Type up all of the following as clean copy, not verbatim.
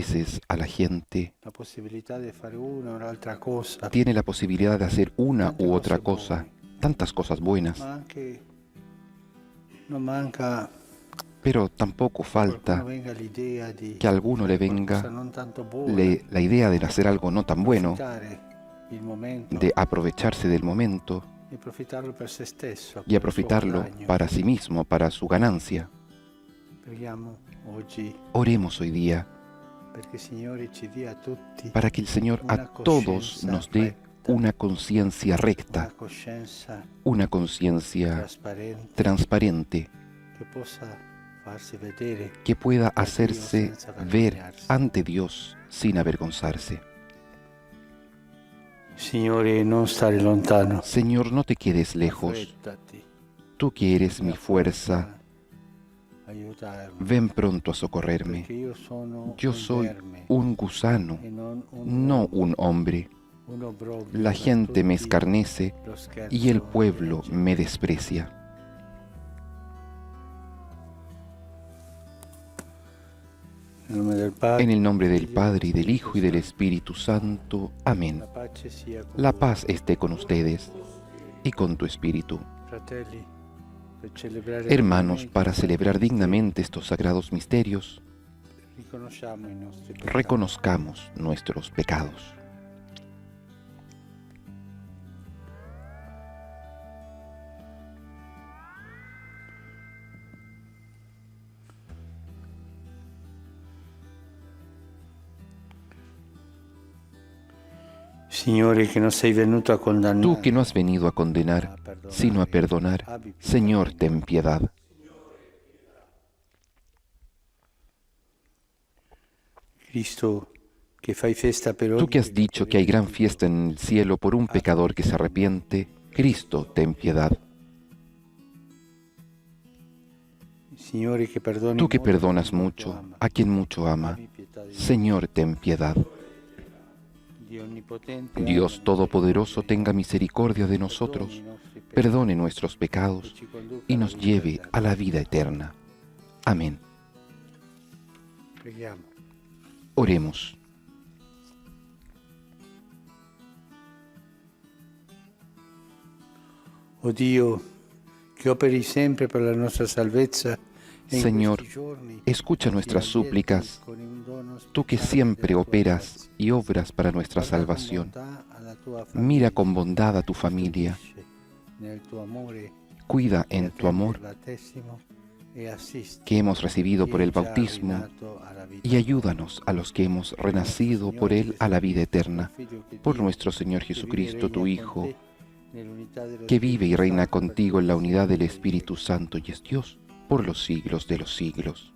veces a la gente la possibilità di fare una o l'altra cosa, tiene la posibilidad de hacer una tante u otra cose cosa, buone, tantas cosas buenas, ma anche non manca pero tampoco che a qualcuno falta venga l'idea que a di alguno le fare qualcosa venga non tanto buona, la idea de hacer algo no tan bueno, approfittare il momento de aprovecharse del momento e approfittarlo per se stesso, y per il suo aprovecharlo guadagno. para sí mismo, para su ganancia. Preghiamo oggi Oremos hoy día perché il Signore ci dia a tutti para que el Señor a una todos coscienza nos dé retta, una conciencia una recta, coscienza una conciencia trasparente transparente, che possa farsi vedere que pueda da Dio hacerse senza ver vergognarsi. ante Dios sin avergonzarse. Signore, non stare lontano, Señor, no te quedes lejos. affrettati Tú que eres mi a fuerza, aiutarmi, ven pronto a socorrerme. perché io sono Yo un soy verme un gusano, e non no un hombre. un obbrobrio La da gente me tutti escarnece lo scherzo y el della pueblo gente. me desprecia. Nel nome del Padre, En el nombre del Figlio Padre, y del e Hijo, y del Espíritu Santo. Amén. La pace sia con La voi. paz esté con ustedes y con tu espíritu. Fratelli, per celebrare Hermanos, dignamente para i celebrar santi dignamente estos sagrados misterios, misteri, riconosciamo i nostri peccati. reconozcamos nuestros pecados. Signore, che non sei venuto a condannare, Tú que no has venido a condenar, sino a perdonar, Señor, ten piedad. Cristo, che fai festa per Tú ogni que has dicho que hay gran fiesta en el cielo por un pecador que se arrepiente, Cristo, ten piedad. Signore, che perdoni Tú que molto, perdonas molto mucho ama. a quien mucho ama, Abbi pietà di noi. Señor, ten piedad. Dio onnipotente, Dios ama Todopoderoso, tenga misericordia de perdoni nosotros, i nostri peccati perdone nuestros pecados e ci conduca y alla nos vita lleve eterna. a la vida eterna. Amén. Preghiamo. Oremos. O Dio, che operi sempre per la nostra salvezza, e in Señor, questi giorni escucha ci nuestras allieti súplicas, con un dono tú que speciale siempre della tua operas grazia. y obras para nuestra Guarda con salvación. bontà alla tua Mira famiglia, con bondad a tu familia, custodisce nel tuo amore cuida e en tu attende amor il battesimo e assiste que hemos recibido por chi el è già bautismo rinato alla vita y ayúdanos a los que hemos renacido por Él a la vida eterna, por nuestro Señor Jesucristo, tu Hijo, que vive y reina contigo en la unidad del Espíritu Santo y es Dios por los siglos de los siglos.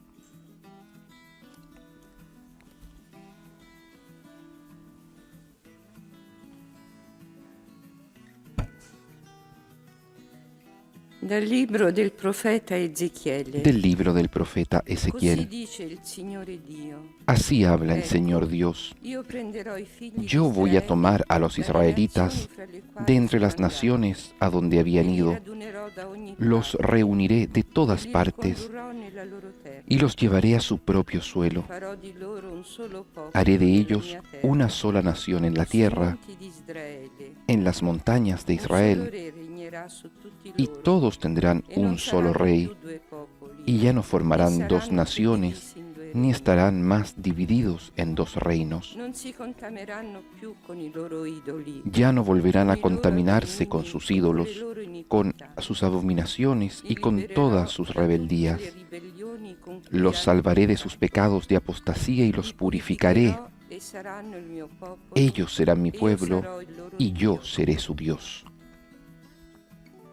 Dal libro del profeta Ezechiele. Del libro del profeta Così Ezequiel. dice il Signore Dio. Así habla el Ecco, Señor Dios. Io prenderò i figli di Yo voy a Israele tomar a los dalle israelitas nazioni fra le quali de entre las sono andati, naciones a donde e habían li ido, radunnerò da ogni los parte, reuniré de e todas li partes ricondurrò nella loro terra. y los llevaré a su propio suelo. Farò di loro un solo popolo Haré de nella ellos mia terra, una sola nación en la sui tierra, monti di Israele. en las montañas de Un solo Israel, re regnerà su tutti y loro, todos tendrán e non un solo saranno rey, più due popoli, y ya no né formarán dos saranno naciones, divisi in due ni regni. estarán más divididos en dos reinos. Non si contamineranno più con i loro idoli, Ya no volverán a con i loro contaminarse con abomini sus e con le ídolos, loro con iniquità. sus abominaciones y Li con libererò todas sus da tutte rebeldías. le ribellioni con cui Los hanno salvaré de sus peccato. pecados de apostasía y los Li purificaré. purificherò e saranno il mio popolo, Ellos serán mi e io pueblo sarò il loro y yo Dio. seré su Dios.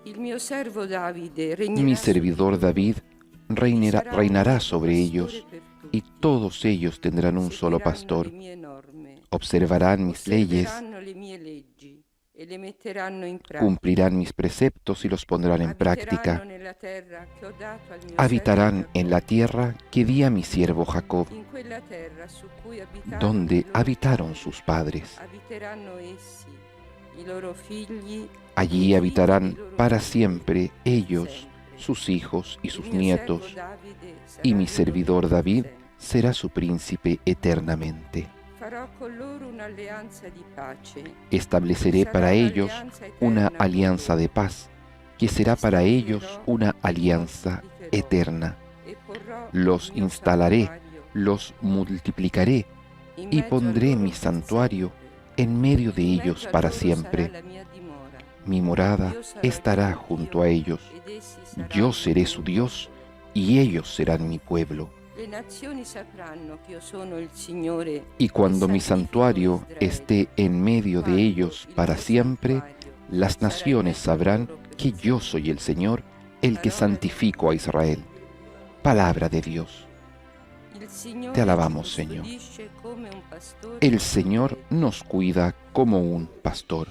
Il mio servo Davide Mi regnerà su di servidor loro, David e reinará sarà sobre un ellos, pastore per y tutti. todos ellos tendrán un solo Seguiranno pastor. le mie norme, Observarán mis leyes, osserveranno le mie leggi e le metteranno in pratica. cumplirán mis preceptos y los pondrán en Abiteranno práctica. nella terra che ho dato al mio Habitarán servo en la Giacobbe, tierra que di a mi siervo Jacob, in quella terra su cui abitarono donde i loro habitaron padri. sus padres. Abiteranno essi, i loro figli, Allí i habitarán figli dei loro para figli, siempre per ellos, sempre. sus hijos y Il sus mio servo nietos, Davide sarà y mi loro servidor Dio per David sempre. será su príncipe eternamente. Farò con loro un'alleanza di pace. Estableceré para ellos una alianza de paz, que será para ellos una alianza eterna. E porrò Los il mio instalaré, santuario los multiplicaré in y mezzo a pondré loro mi per santuario sempre. en medio de In ellos mezzo a para loro siempre. sarà la mia dimora. Mi morada Io sarò estará il loro junto Dio, a ellos. ed essi saranno Yo seré il su mio Dios y ellos serán mi pueblo. Le nazioni sapranno che io sono il Signore. Y cuando mi che santifico santuario Israele. esté en medio de Quando ellos il para mio siempre, santuario las sarà in naciones mezzo a sabrán loro per que yo sempre. soy el Señor, el que santifico a Israel. Palabra de Dios. Il Signore Te alabamos, ci Señor. custodisce come un pastore El di Señor suoi. nos cuida como un pastor.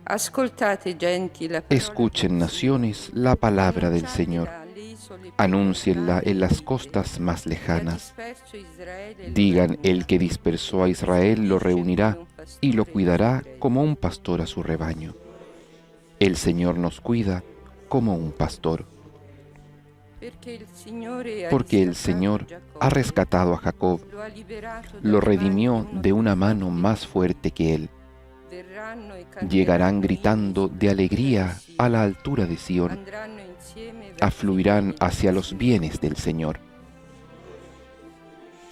Ascoltate, genti, la parola Escuchen, del naciones, la palabra del Señor. Signore. Anunciatela alle isole più Anúncienla lontane en las e costas más che ha lejanas. disperso Israele lo Digan, el reunirà. que dispersó a Israel lo reunirá y lo cuidará Israele. como un pastor a su rebaño. El Señor nos cuida como un pastor, porque el Señor ha rescatado a Jacob, lo redimió de una mano más fuerte que él. Llegarán gritando de alegría a la altura de Sión, afluirán hacia los bienes del Señor.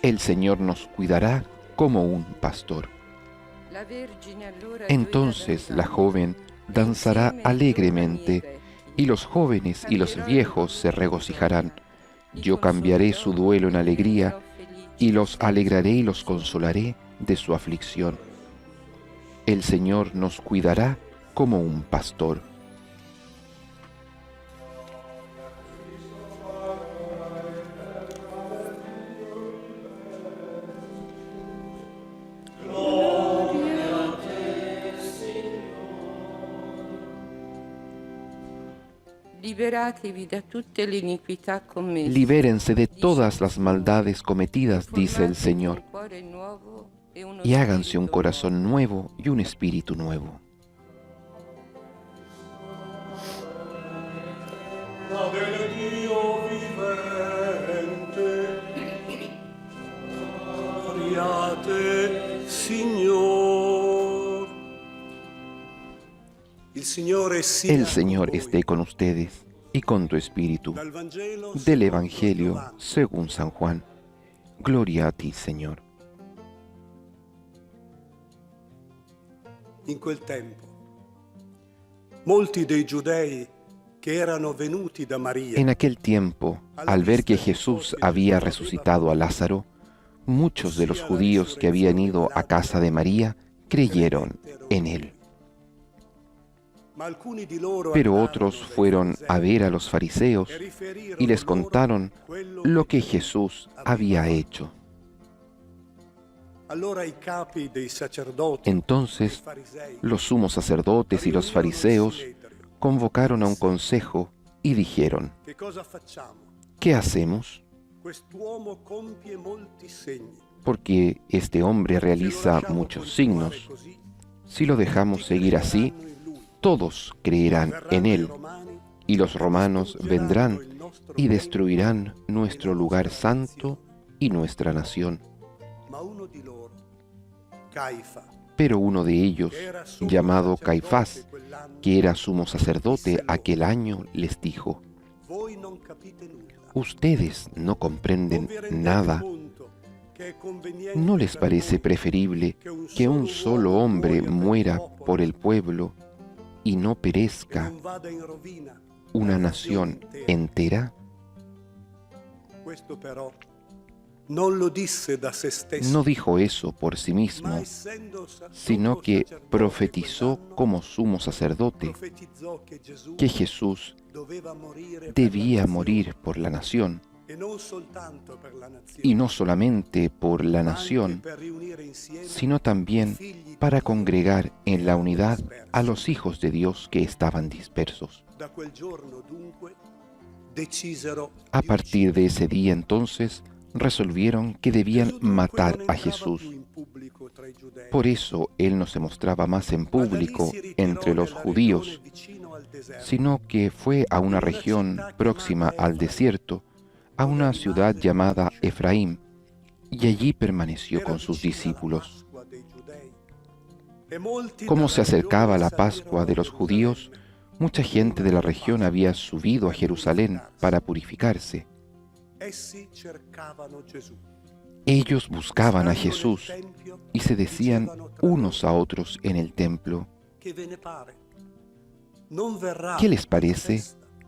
El Señor nos cuidará como un pastor. Entonces la joven danzará alegremente, y los jóvenes y los viejos se regocijarán. Yo cambiaré su duelo en alegría, y los alegraré y los consolaré de su aflicción. El Señor nos cuidará como un pastor. Liberatevi da tutte le iniquità commesse. Libérense de todas las maldades cometidas, dice el Señor, y háganse un corazón nuevo y un espíritu nuevo. El Señor esté con ustedes y con tu espíritu. Del Evangelio según San Juan. Gloria a ti, Señor. In quel tempo, molti dei giudei che erano venuti da Maria, En aquel tiempo, al ver que Jesús había resucitado a Lázaro, muchos de los judíos que habían ido a casa de María creyeron en él. ma alcuni di loro Pero andarono otros dai fueron farisei a ver a los fariseos e riferirono y les loro contaron quello lo que che Jesús había hecho. Allora i capi dei sacerdoti, Entonces, dei farisei, los sumos sacerdotes y los fariseos convocaron a un consejo y dijeron, che cosa facciamo? ¿qué hacemos? Quest'uomo compie molti segni. Porque este hombre Se lo realiza lasciamo muchos continuare signos. così, Si lo dejamos seguir así, crederanno in lui. todos creerán en Verranno i él, romani y los romanos vendrán il nostro y regno, destruirán nuestro lugar santo y nuestra nación. ma uno di loro, Caifa, Pero uno de ellos, che era sumo llamado sacerdote Caifás, quell'anno, que era sumo sacerdote aquel año, les dijo, voi non capite nulla. ustedes no Non comprenden vi rendete nada. conto che è conveniente ¿No les per parece noi preferible que un solo hombre muera por el pueblo y no che perezca non vada in rovina una la nación intera? entera? Questo però non lo disse da se stesso, No dijo eso por sí ma mismo, essendo sino sommo que sacerdote profetizó quell'anno, como sumo sacerdote profetizzò che Gesù que Jesús doveva morire per debía la morir por la nación, nazione, e non soltanto per la nazione, y no solamente por la ma nación, anche per riunire insieme sino también i figli di para Dio. congregar en la unidad a los hijos de Dios que estaban dispersos. Da quel giorno dunque decisero A di partir de ese día entonces resolvieron que debían Gesù dunque matar non a entrava Jesús. più in pubblico tra i giudei, Por eso él no se mostraba más en ma da lì público si ritirò entre los nella judíos, regione vicino al sino que fue a una región próxima al desierto, a una ciudad llamada Efraín, y allí permaneció con sus discípulos. Como se acercaba la Pascua de los judíos, mucha gente de la región había subido a Jerusalén para purificarse. Ellos buscaban a Jesús y se decían unos a otros en el templo: ¿qué les parece?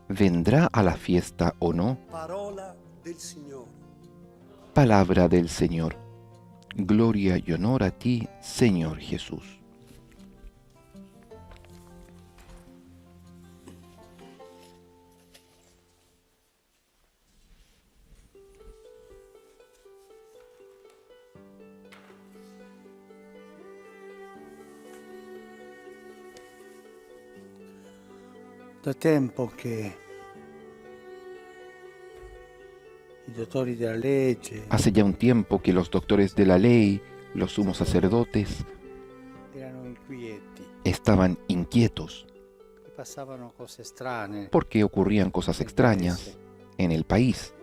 ¿Vendrá a la fiesta o no? Palabra del Señor. Gloria y honor a ti, Señor Jesús. Da tempo che i dottori della legge Hace ya un tiempo que los doctores de la ley, los sumos sacerdotes, erano inquieti, estaban inquietos che passavano cose strane. porque ocurrían cosas extrañas en el país.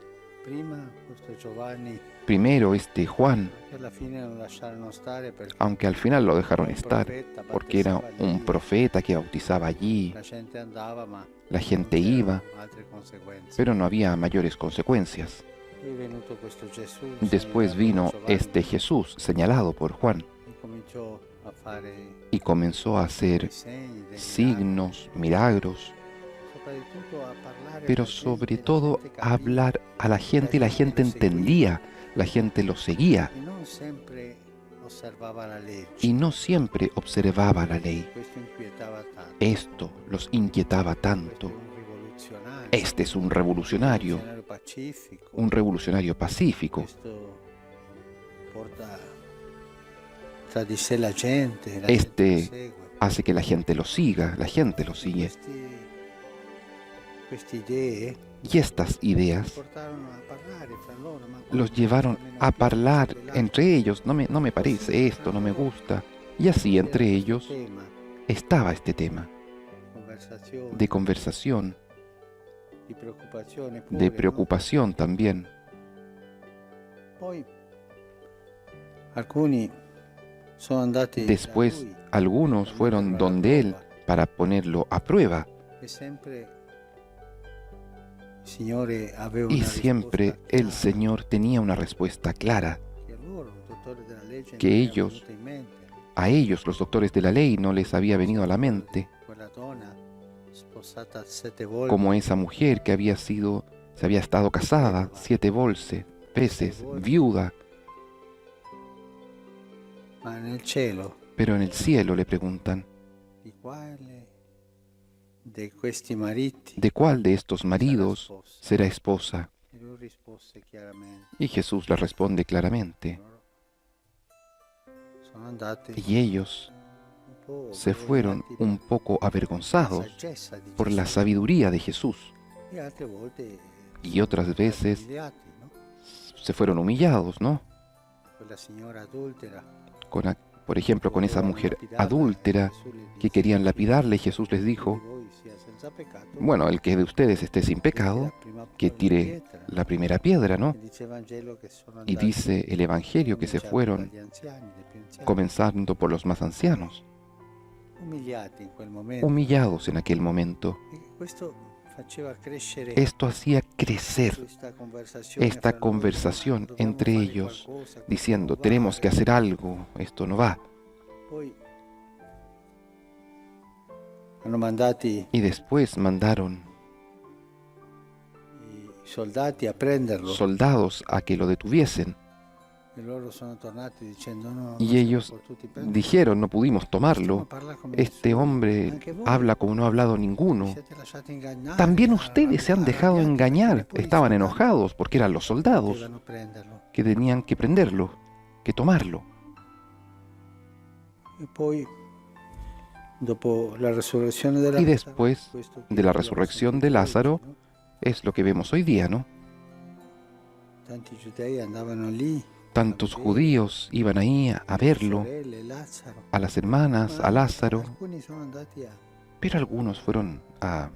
Prima questo Giovanni, Primero este Juan, che alla fine lo lasciarono stare perché aunque al final lo dejaron estar, porque era un profeta que bautizaba allí, la gente andava, ma la gente iba, altre conseguenze. pero no había mayores consecuencias. Poi è venuto questo Gesù, Después segnalato vino da Giovanni, este Jesús, señalado por Juan, e cominciò a fare y comenzó a hacer dei segni, dei signos, milagros, soprattutto a parlare pero alla sobre gente, todo la gente a hablar a la gente y la gente entendía, la gente lo seguía e non sempre osservava la legge. y no siempre observaba la ley. Questo inquietava tanto. Esto los inquietaba tanto. Questo è un rivoluzionario, Este es un revolucionario, pacifico. un revolucionario pacífico. Questo porta tra di sé la gente Este lo segue. hace que la gente lo siga, la gente lo sigue. Queste idee Y estas ideas portarono a parlare fra loro, ma los llevaron a hablar entre ellos. No me parece esto, no me gusta. Y así entre ellos tema, estaba este tema conversazione, de conversación, di preoccupazione pure, de no? preocupación también. Poi alcuni sono andati Después da lui, algunos fueron donde él para ponerlo a prueba. e sempre il Signore aveva Y una siempre risposta el chiara, Señor tenía una respuesta clara. che a loro, dottori della legge, que non era ellos- venuta in mente. A ellos, los doctores de la ley, no les había venido a la mente, Quella donna sposata 7 volte, como esa mujer que se había estado casada 7 veces, viuda, ma nel cielo pero en el cielo le preguntan, di quale di questi mariti ¿de cuál de estos maridos será esposa? e lui rispose chiaramente, Y Jesús le responde claramente, loro sono andati y ellos un po' se fueron vergognati un poco dalla avergonzados saggezza di por la Gesù, sabiduría de Jesús, e altre volte y otras veces umiliati, no? se fueron humillados, ¿no? Quella signora adultera, Por ejemplo, con esa mujer adúltera que querían lapidarle, y Jesús les dijo, bueno, el que de ustedes esté sin pecado, que tire la primera piedra, ¿no? Y dice el Evangelio que se fueron comenzando por los más ancianos, umiliati in quel momento. humillados en aquel momento. E questo faceva crescere Esto hacía crecer esta fra loro, conversación dobbiamo entre fare ellos, qualcosa, questo diciendo, non va, tenemos que hacer algo, esto no va. Poi hanno mandati Y después mandaron i soldati a prenderlo soldados a que lo detuviesen. e loro sono tornati dicendo no, non Y siamo ellos potuti prenderlo. dijeron, no pudimos Non tomarlo. parla come Este nessuno. hombre Anche voi habla como no ha hablado ninguno. siete lasciati ingannare, También ustedes se han dejado arrabbiati engañar. perché poi i Estaban soldati enojados porque eran los soldados dovevano prenderlo. que tenían que prenderlo, que tomarlo. E poi dopo la resurrezione de Y después de la resurrección de Lázaro, es lo que vemos hoy día, ¿no? Tanti giudei andavano lì, Tantos judíos iban ahí a verlo, sorelle, Lazzaro. a las hermanas, a Lázaro, Alcuni sono andati Pero algunos fueron a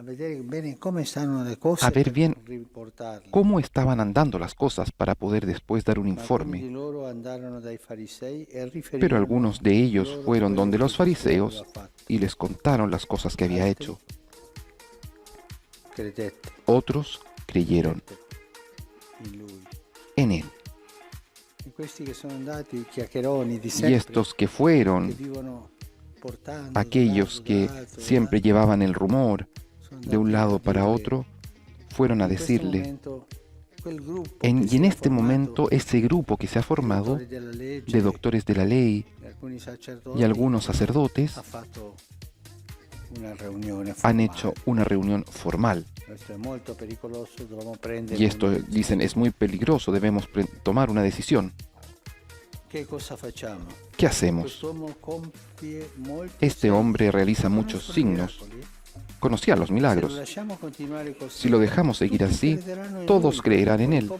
vedere bene come stanno le cose a ver per bien riportarle. cómo estaban andando las cosas para poder después dar un Ma alcuni di informe. loro andarono dai farisei e Pero riferirono algunos de ellos loro fueron quello donde che los Gesù fariseos aveva fatto. y les contaron las cosas que había Altri hecho. credette Otros creyeron in lui. en él. E questi che sono andati, i chiacchieroni di Y sempre, estos que che fueron vivono portando aquellos que siempre llevaban el rumor de un lado para otro, fueron a decirle, y en este momento ese grupo que se ha formado de doctores de la ley y algunos sacerdotes han hecho una reunión formal. Y esto, dicen, es muy peligroso, debemos tomar una decisión. ¿Qué hacemos? Este hombre realiza muchos signos, conocía los milagros. Si lo dejamos seguir así, todos creerán en él.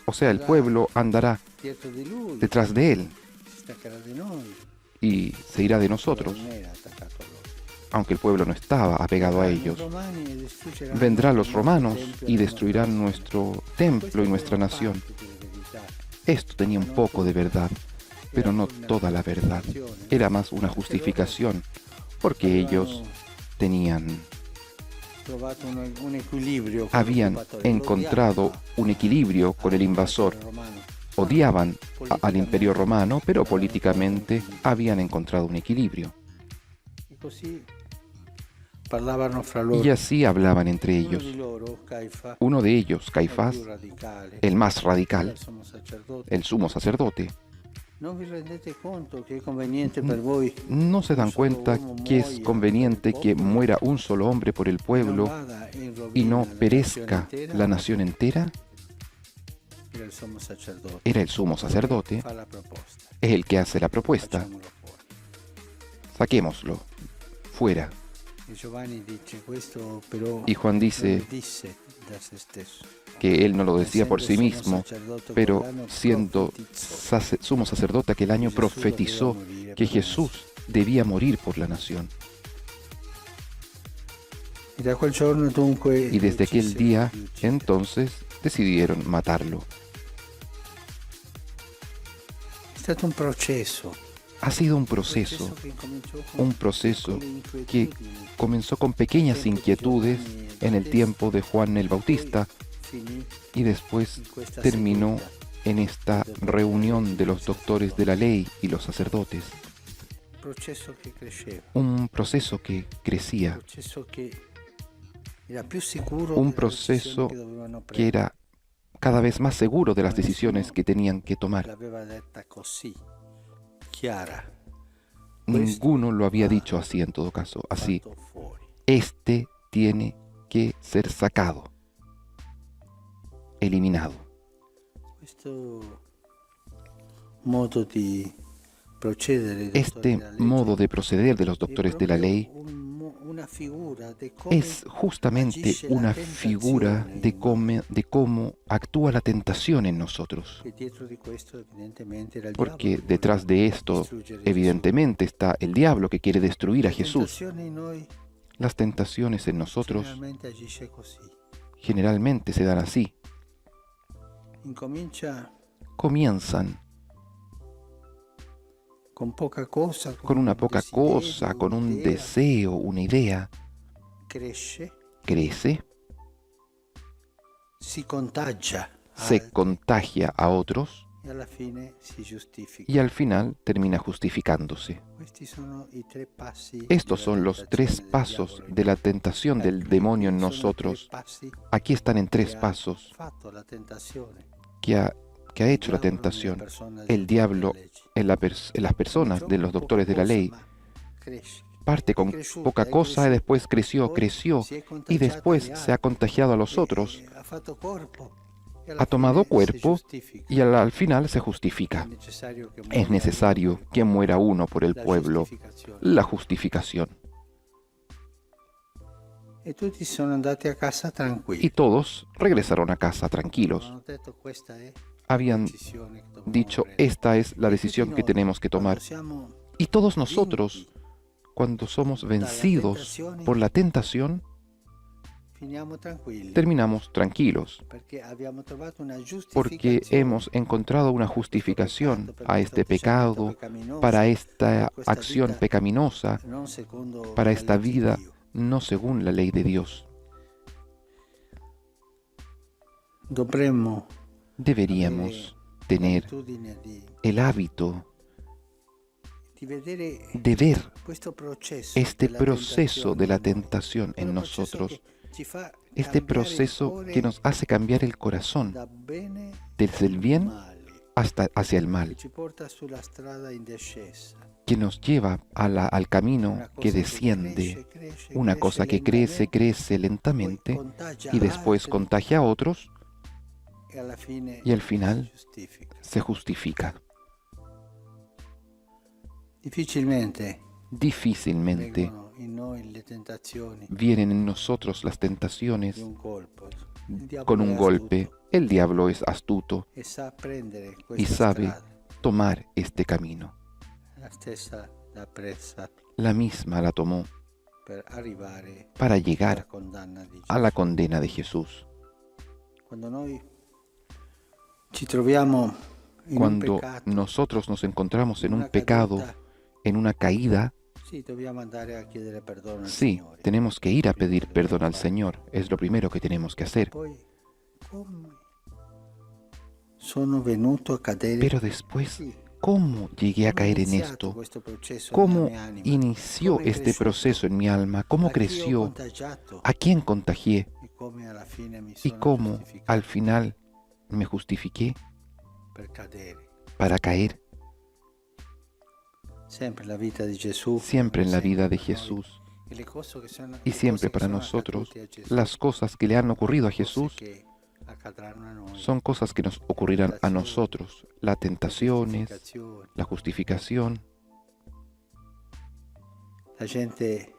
O sea, el pueblo andará detrás de él y se irá de nosotros, aunque el pueblo no estaba apegado a ellos. Vendrán los romanos y destruirán nuestro templo y nuestra nación. Esto tenía un poco de verdad, pero no toda la verdad. Era más una justificación, porque ellos habían encontrado un equilibrio con el invasor. Odiaban al imperio romano, pero políticamente habían encontrado un equilibrio. Y así hablaban entre ellos. Uno de ellos, Caifás, el más radical, el sumo sacerdote, ¿no se dan cuenta que es conveniente que muera un solo hombre por el pueblo y no perezca la nación entera? Era el sumo sacerdote, es el que hace la propuesta. Saquémoslo fuera. Y Juan dice que él no lo decía por sí mismo, pero siendo sumo sacerdote aquel año profetizó que Jesús debía morir por la nación. Y desde aquel día, entonces, decidieron matarlo. Ha sido un proceso que comenzó con pequeñas inquietudes en el tiempo de Juan el Bautista y después terminó en esta reunión de los doctores de la ley y los sacerdotes. Un proceso que crecía, un proceso que era cada vez más seguro de las decisiones que tenían que tomar. Ninguno lo había dicho así en todo caso, así. Este tiene que ser sacado, eliminado. Este modo de proceder de los doctores de la ley es justamente una figura de cómo actúa la tentación en nosotros. Porque detrás de esto, evidentemente, está el diablo que quiere destruir a Jesús. Las tentaciones en nosotros generalmente se dan así. Comienzan con una poca cosa, con un deseo, una idea. Crece, se contagia a otros y al final termina justificándose. Estos son los 3 pasos de la tentación del demonio en nosotros. Aquí están en 3 pasos que ha hecho la tentación, el diablo en las personas de los doctores de la ley. Parte con poca cosa y después creció y después se ha contagiado a los otros, ha tomado cuerpo y al final se justifica. Es necesario que muera uno por el pueblo, la justificación. Y todos regresaron a casa tranquilos. Habían dicho, esta es la decisión que tenemos que tomar. Y todos nosotros, cuando somos vencidos por la tentación, finiamo tranquilli, terminamos tranquilos, perché abbiamo trovato una porque giustificazione hemos encontrado una justificación a este pecado, para esta acción pecaminosa, non secondo para la esta legge di vida Dio. no según la ley de Dios. Dovremmo Deberíamos tener l'abitudine el hábito di vedere de ver questo processo este della proceso de la tentazione tentación en in noi, quello processo nosotros, che ci fa este cambiare il proceso cuore que nos hace cambiar el corazón da bene desde el al bien male, hacia el che mal, ci porta sulla strada in discesa. que nos lleva al camino Una cosa que che desciende, cresce, una cosa que crece, crece poi lentamente contagia y después altri contagia a otros e alla fine y al final si giustifica. se justifica. Difficilmente Difícilmente vengono in noi le tentazioni vienen en nosotros las tentaciones di un colpo. Il diavolo con un è golpe. astuto El diablo es astuto e sa prendere y questa sabe strada. tomar este camino. La stessa l'ha presa La misma la tomó per arrivare para alla llegar condanna di a Gesù. la condena de Jesús. Quando noi ci troviamo in un Cuando peccato, nosotros nos encontramos en una un pecado, caduta, en una caída, sì, dobbiamo andare a chiedere perdono al sí, Signore. tenemos que ir a pedir Prima perdón al dobbiamo fare. Señor. Es lo primero que tenemos que hacer. Poi, come sono venuto a cadere? Pero después, Sì, ¿cómo llegué a come è caer en iniziato esto? questo processo ¿Cómo nella mia anima? inició Come è este cresciuto? proceso en mi alma? ¿Cómo A chi ho creció? contagiato? ¿A quién contagié? E come alla fine mi ¿Y sono cómo giustificato al final me justifiqué per cadere. para caer? Sempre la vita di Gesù. Siempre en la vida de per noi. Jesús E le cose che sono- y le siempre cose che para sono nosotros, accadute a Gesù, las cosas que le han ocurrido a cose Jesús che accadranno a noi. son cosas que nos ocurrirán a nosotros. Las tentaciones, Giustificazione. la justificación, La gente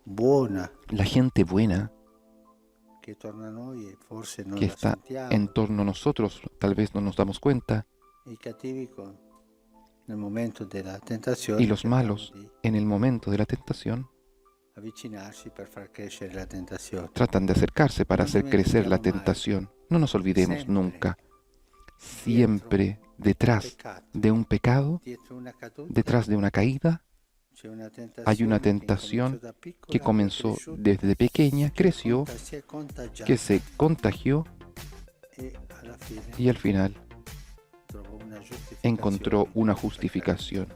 buona la gente buena che torna a noi e forse non que la está sentiamo. en torno a nosotros, tal vez no nos damos cuenta, I cattivi nel momento della tentazione y los cercano malos di en el momento de la tentación avvicinarsi per far crescere la tentazione. tratan de acercarse para No hacer crecer la dimentichiamo mai. tentación. No nos olvidemos Siempre. nunca, siempre detrás Peccato. de un pecado, Dietro una caduta detrás de una caída, c'è una hay una tentazione tentación que comenzó cresciuta, desde pequeña, creció, si è contagiata que se contagió e alla fine y al final trovò una giustificazione. encontró una justificación.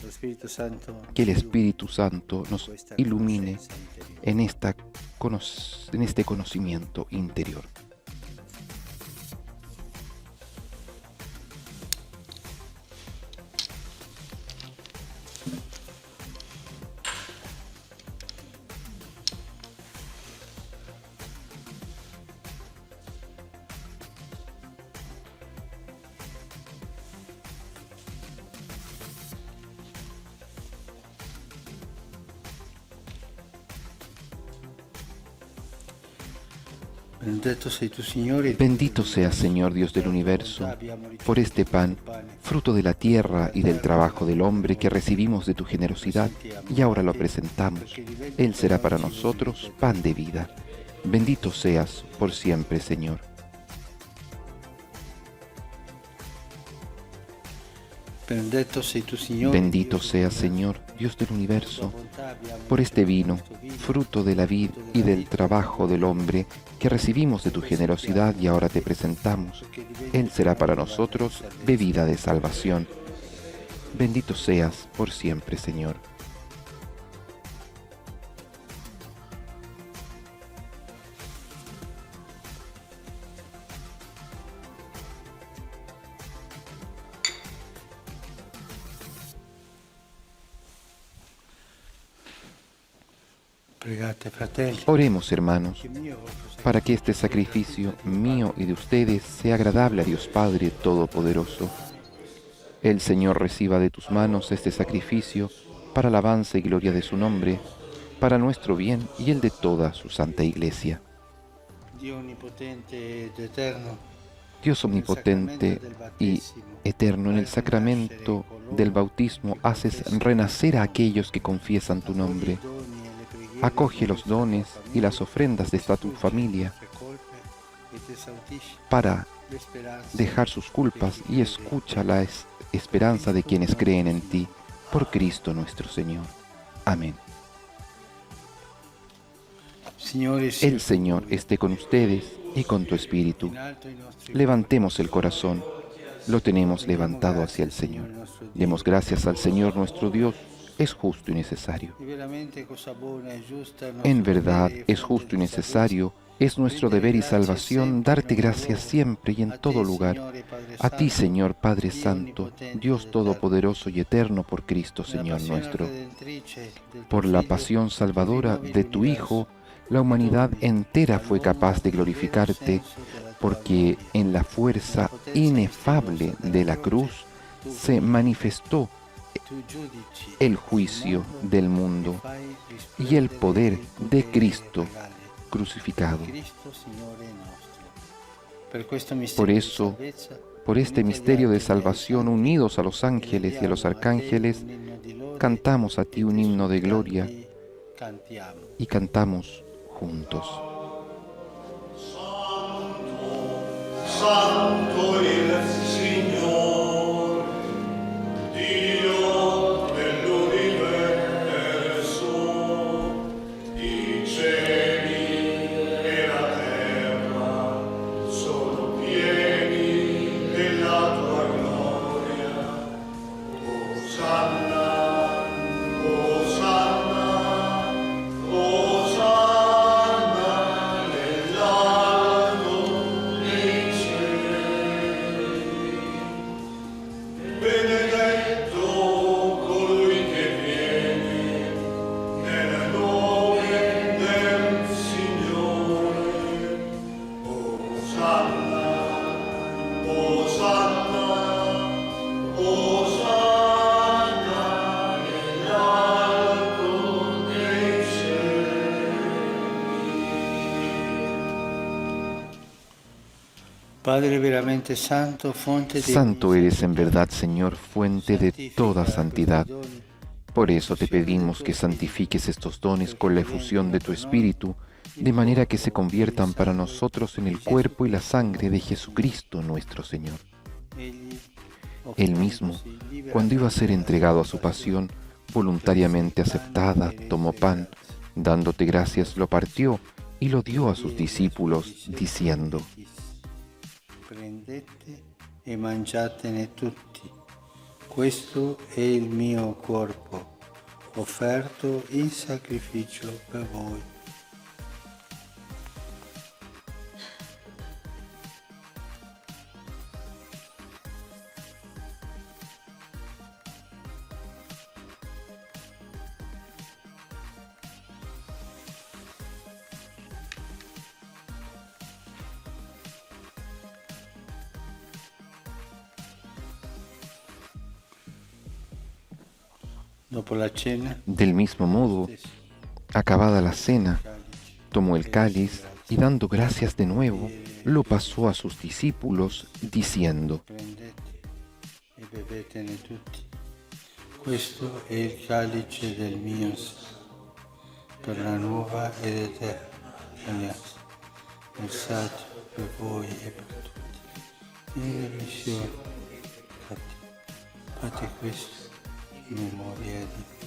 Lo Spirito Santo Que el ci Espíritu Santo nos questa ilumine conoscenza interiore. en este conocimiento interior. Benedetto sei tu, Signore, Bendito seas, Señor Dios del universo, por este pan, fruto de la tierra y del trabajo del hombre que recibimos de tu generosidad y ahora lo presentamos. Él será para nosotros pan de vida. Bendito seas por siempre, Señor. Benedetto sei tu, Signore, Bendito seas, Señor, Dios del universo, por este vino, fruto de la vid y del trabajo del hombre que recibimos de tu generosidad y ahora te presentamos. Él será para nosotros bebida de salvación. Bendito seas por siempre, Señor. Pregate, fratelli, Oremos, hermanos, che mio vostro para que este sacrificio mío y de ustedes sea agradable a Dios Padre Todopoderoso. El Señor reciba de tus manos este sacrificio para alabanza y gloria de su nombre, para nuestro bien y el de toda su santa Iglesia. Dio onnipotente ed eterno, Dios omnipotente y eterno, en el sacramento del bautismo haces renacer a aquellos que confiesan tu nombre. Acoge los dones y las ofrendas de esta tu familia para dejar sus culpas y escucha la esperanza de quienes creen en ti, por Cristo nuestro Señor. Amén. El Señor esté con ustedes y con tu espíritu. Levantemos el corazón, lo tenemos levantado hacia el Señor. Demos gracias al Señor nuestro Dios, es justo y necesario. En verdad es justo y necesario, es nuestro deber y salvación darte gracias siempre y en todo lugar. A ti, Señor Padre Santo, Dios Todopoderoso y Eterno, por Cristo Señor nuestro. Por la pasión salvadora de tu Hijo, la humanidad entera fue capaz de glorificarte, porque en la fuerza inefable de la cruz se manifestó el juicio del mundo y el poder de Cristo crucificado. Por eso, por este misterio de salvación, unidos a los ángeles y a los arcángeles, cantamos a ti un himno de gloria y cantamos juntos. Santo il Signor, Dio dell'universo, i cieli e la terra sono pieni della tua gloria. Osanna, Osanna, Osanna nell'alto dei cieli. Benedetto colui che viene nel nome del Signore. Osanna, Osanna, Osanna nell'alto dei cieli. Padre veramente santo, fonte de Santo eres en verdad, Señor, fuente de toda santidad. Por eso te pedimos que santifiques estos dones con la efusión de tu Espíritu, de manera que se conviertan para nosotros en el cuerpo y la sangre de Jesucristo nuestro Señor. Él mismo, cuando iba a ser entregado a su pasión, voluntariamente aceptada, tomó pan, dándote gracias, lo partió y lo dio a sus discípulos, diciendo: Prendete e mangiatene tutti. Questo è il mio corpo, offerto in sacrificio per voi. Dopo la cena, Del mismo modo, acabada la cena, tomó el cáliz y dando gracias de nuevo, lo pasó a sus discípulos, diciendo: prendete e bevetene tutti. Questo è il calice del mio sangue, per la nuova ed eterna alleanza, versato per voi e per tutti, in remissione dei peccati. Fate questo in memoria di me.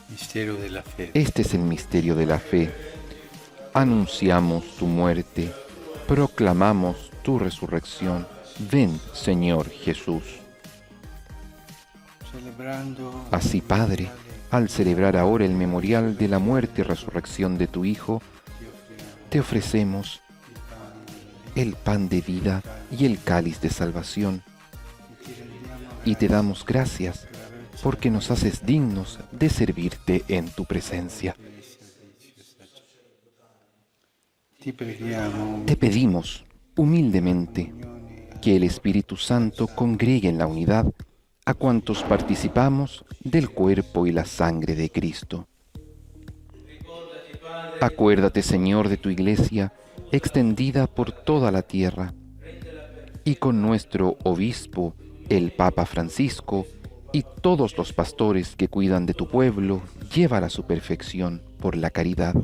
Mistero de la fe. Este es el misterio de la fe. Anunciamos tu muerte, proclamamos tu resurrección. Ven, Señor Jesús. Celebrando Así, Padre, al celebrar ahora el memorial de la muerte y resurrección de tu Hijo, te ofrecemos el pan de vida y el cáliz de salvación, y te damos gracias porque nos haces dignos de servirte en tu presencia. Te pedimos humildemente que el Espíritu Santo congregue en la unidad a cuantos participamos del cuerpo y la sangre de Cristo. Acuérdate, Señor, de tu Iglesia extendida por toda la tierra, y con nuestro obispo, el Papa Francisco, y todos los pastores que cuidan de tu pueblo, llévala a su perfección por la caridad.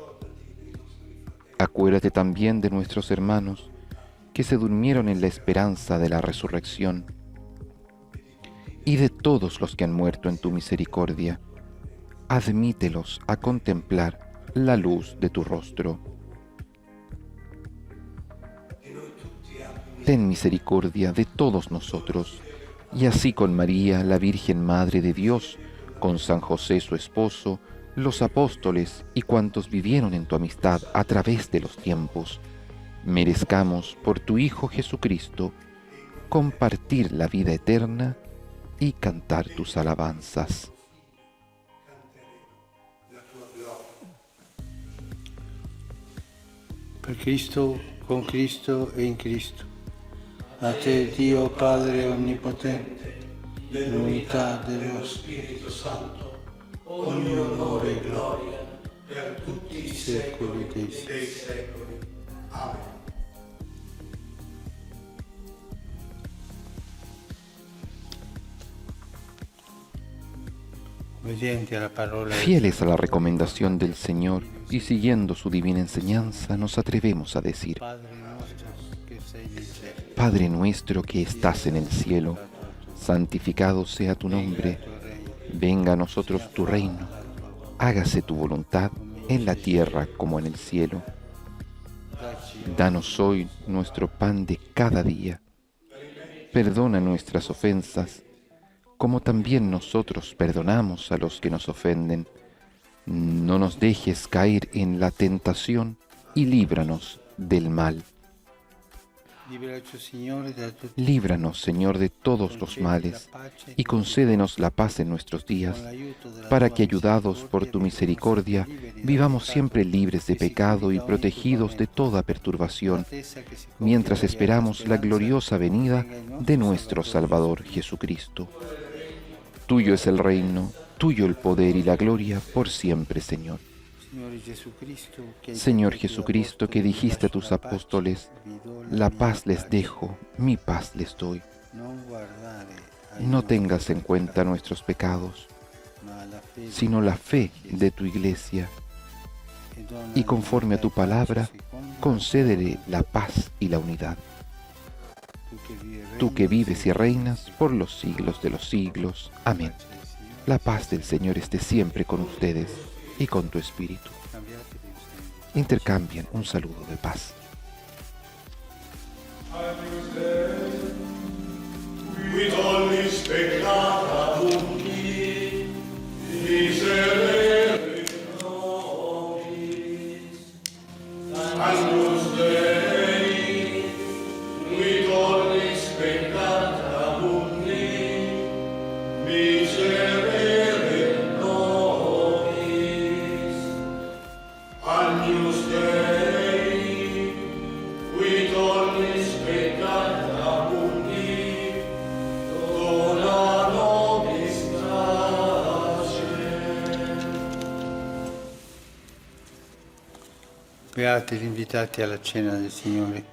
Acuérdate también de nuestros hermanos que se durmieron en la esperanza de la resurrección, y de todos los que han muerto en tu misericordia. Admítelos a contemplar la luz de tu rostro. Ten misericordia de todos nosotros, y así con María, la Virgen Madre de Dios, con San José su esposo, los apóstoles y cuantos vivieron en tu amistad a través de los tiempos, merezcamos por tu Hijo Jesucristo compartir la vida eterna y cantar tus alabanzas. Per Cristo, con Cristo e in Cristo. A te, Dio Padre Onnipotente, nell'unità dello Spirito Santo, ogni onore e gloria per tutti i secoli dei secoli. Amen. Fieles a la recomendación del Señor y siguiendo su divina enseñanza, nos atrevemos a decir: Padre nuestro que estás en el cielo, santificado sea tu nombre, venga a nosotros tu reino, hágase tu voluntad en la tierra como en el cielo. Danos hoy nuestro pan de cada día. Perdona nuestras ofensas, como también nosotros perdonamos a los que nos ofenden. No nos dejes caer en la tentación y líbranos del mal. Líbranos, Señor, de todos los males y concédenos la paz en nuestros días, para que, ayudados por tu misericordia, vivamos siempre libres de pecado y protegidos de toda perturbación, mientras esperamos la gloriosa venida de nuestro Salvador Jesucristo. Tuyo es el reino, tuyo el poder y la gloria por siempre, Señor. Señor Jesucristo, que dijiste a tus apóstoles: la paz les dejo, mi paz les doy. No tengas en cuenta nuestros pecados, sino la fe de tu Iglesia, y conforme a tu palabra, concédele la paz y la unidad. Tú que vives y reinas por los siglos de los siglos. Amén. La paz del Señor esté siempre con ustedes y con tu espíritu. Intercambien un saludo de paz. With ollis peccata mundi, miserere nobis. Agnus Dei, with ollis peccata mundi, miserere nobis. Agnus Dei, with ollis peccata mundi, dona nobis pace. Beati gli invitati alla cena del Signore.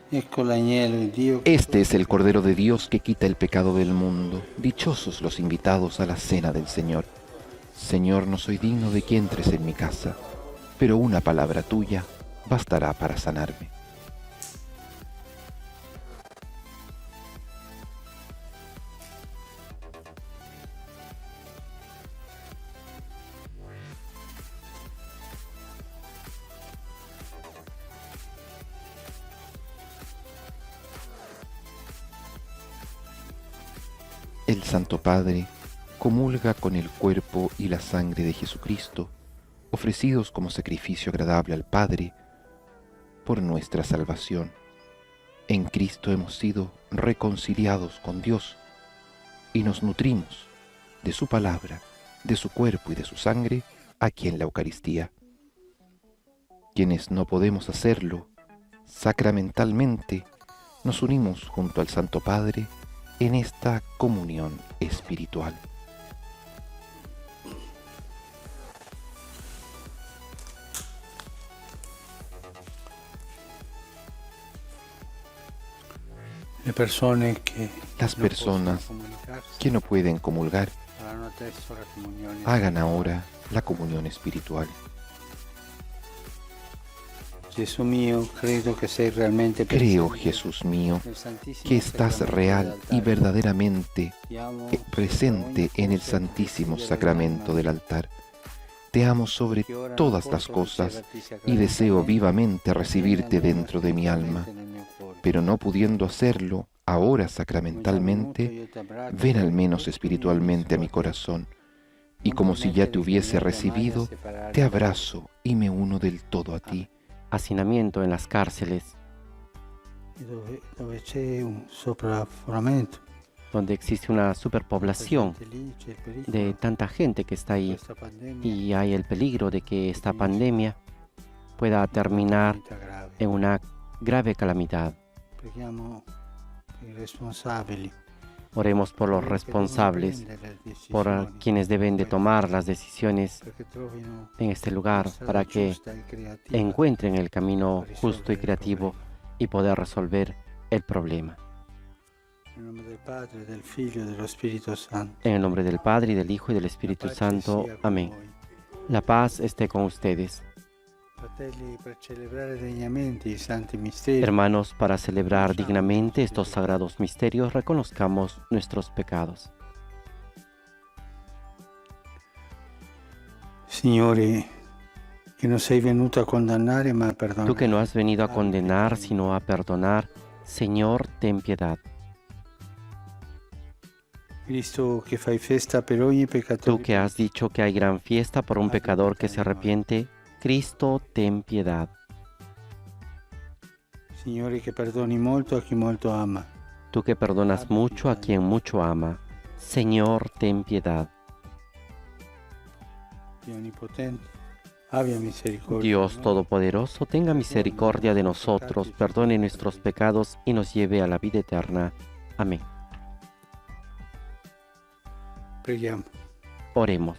Ecco l'agnello di Dio. Este es el Cordero de Dios que quita el pecado del mundo. Dichosos los invitados a la cena del Señor. Señor, no soy digno de que entres en mi casa, pero una palabra tuya bastará para sanarme. El Santo Padre comulga con el cuerpo y la sangre de Jesucristo, ofrecidos como sacrificio agradable al Padre por nuestra salvación. En Cristo hemos sido reconciliados con Dios y nos nutrimos de su palabra, de su cuerpo y de su sangre aquí en la Eucaristía. Quienes no podemos hacerlo sacramentalmente, nos unimos junto al Santo Padre en esta comunión espiritual. Las personas que no pueden comulgar, hagan ahora la comunión espiritual. Jesús mío, Creo, Jesús mío, que estás real y verdaderamente presente en el Santísimo Sacramento del altar. Te amo sobre todas las cosas y deseo vivamente recibirte dentro de mi alma, pero no pudiendo hacerlo ahora sacramentalmente, ven al menos espiritualmente a mi corazón, y como si ya te hubiese recibido, te abrazo y me uno del todo a ti. Hacinamiento en las cárceles, donde existe una superpoblación de tanta gente que está ahí, y hay el peligro de que esta pandemia pueda terminar en una grave calamidad. Oremos por los responsables, por quienes deben de tomar las decisiones en este lugar, para que encuentren el camino justo y creativo y poder resolver el problema. En el nombre del Padre, y del Hijo, y del Espíritu Santo. Amén. La paz esté con ustedes. Hermanos, para celebrar dignamente estos sagrados misterios, reconozcamos nuestros pecados. Signore, que no sei venuto a condannare, ma a perdonare. Tú que no has venido a condenar, sino a perdonar, Señor, ten piedad. Cristo, que fai festa per ogni peccatore. Tú que has dicho que hay gran fiesta por un pecador que se arrepiente, Cristo, ten piedad. Signore, que perdoni molto a chi molto ama. Tú que perdonas mucho a quien mucho ama, Señor, ten piedad. Dio Onnipotente, abbia misericordia. Dios Todopoderoso, tenga misericordia de nosotros, perdone nuestros pecados y nos lleve a la vida eterna. Amén. Preghiamo. Oremos.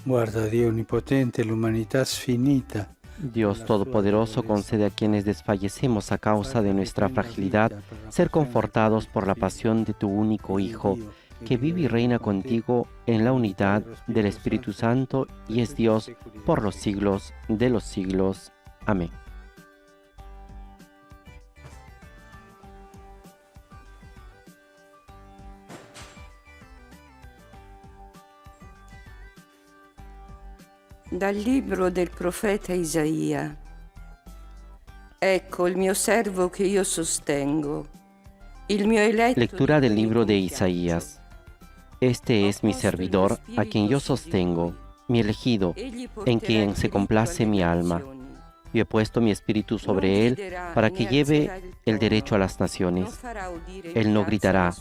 Guarda, Dio Onnipotente, l'umanità sfinita. Dios Todopoderoso, concede a quienes desfallecemos a causa de nuestra fragilidad ser confortados por la pasión de tu único Hijo, que vive y reina contigo en la unidad del Espíritu Santo y es Dios por los siglos de los siglos. Amén. Dal libro del profeta Isaia. Ecco il mio servo che io sostengo, il mio eletto. Lectura del libro de Isaías. Este es mi servidor, a quien yo sostengo, mi elegido, en quien se complace mi alma. Yo he puesto mi espíritu sobre él para que lleve el derecho a las naciones. Él no gritará,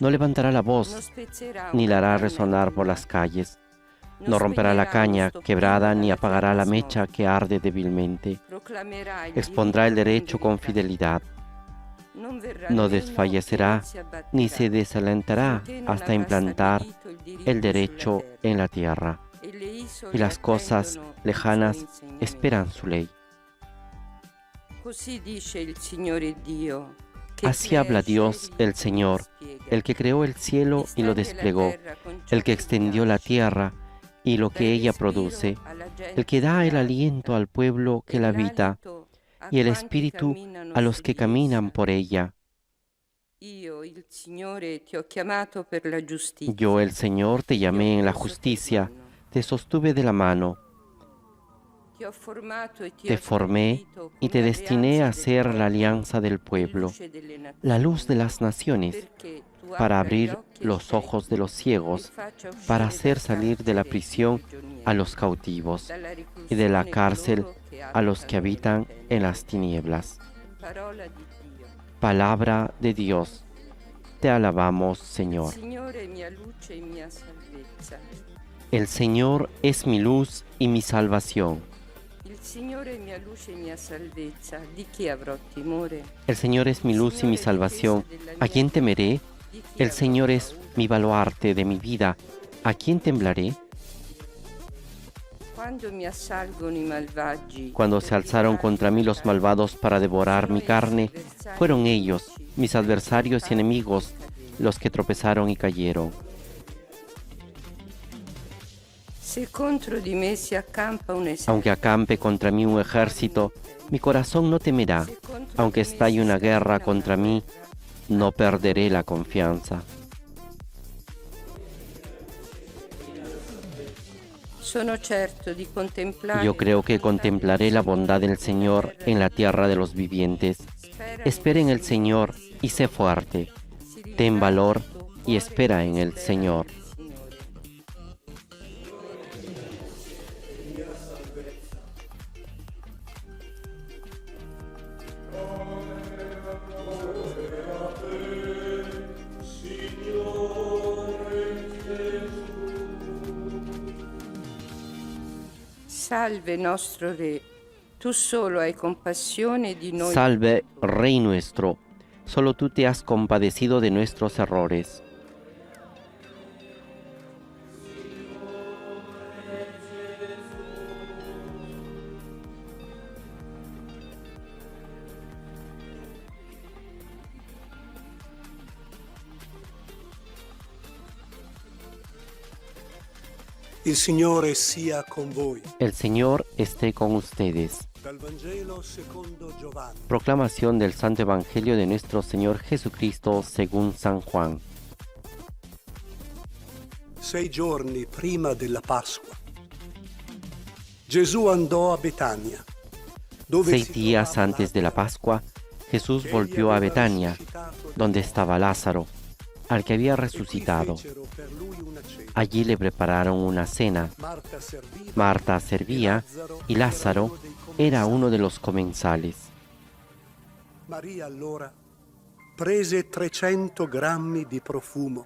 no levantará la voz, ni la hará resonar por las calles. No romperá la caña quebrada ni apagará la mecha que arde débilmente. Expondrá el derecho con fidelidad. No desfallecerá ni se desalentará hasta implantar el derecho en la tierra. Y las cosas lejanas esperan su ley. Así habla Dios, el Señor, el que creó el cielo y lo desplegó, el que extendió la tierra y lo que ella produce, el que da el aliento al pueblo que la habita y el espíritu a los que caminan por ella. Yo, el Señor, te llamé en la justicia, te sostuve de la mano, te formé y te destiné a ser la alianza del pueblo, la luz de las naciones, para abrir los ojos de los ciegos, para hacer salir de la prisión a los cautivos y de la cárcel a los que habitan en las tinieblas. Parola di Dio. Palabra de Dios. Te alabamos, Señor. Il Signore è mia luce e mia salvezza. El Señor es mi luz y mi salvación. Il Signore è mia luce e mia salvezza. Di chi avrò timore? El Señor es mi luz y mi salvación. ¿A quién temeré? Di chi El avrò Señor es paura? mi baluarte de mi vida. ¿A quién temblaré? Quando mi assalgono i malvagi, Cuando se alzaron contra mí los malvados para devorar mi carne, fueron ellos, mis adversarios y enemigos, los que tropezaron y cayeron. se contro di me si accampa un esercito, Aunque acampe contra mí un ejército, mi corazón no temerá. se contro Aunque di me estalle si una guerra scatena contra una mí, guerra, no perderé la confianza. sono certo di contemplare Yo creo que la bontà contemplaré del la bondad del Señor en la tierra de los vivientes. Espera en el Señor y sé fuerte. Ten valor y espera en el Señor. Salve nostro Re, tu solo hai compassione di noi. Salve, Rey nuestro. Solo tú te has compadecido de nuestros errores. Il Signore sia con voi. El Señor esté con ustedes. Dal Vangelo secondo Giovanni. Proclamación del Santo Evangelio de nuestro Señor Jesucristo según San Juan. 6 giorni prima della Pasqua, Gesù andò a Betania, dove 6 si días trovava antes de la Lazzaro, Pascua, Jesús che volvió a egli aveva Betania, risuscitato donde estaba Lázaro, al que había e qui resucitado. fecero per lui una cena. Allí le prepararon una cena. Marta serviva, Marta servía y Lázaro era uno de los comensales. Maria allora prese 300 grammi di profumo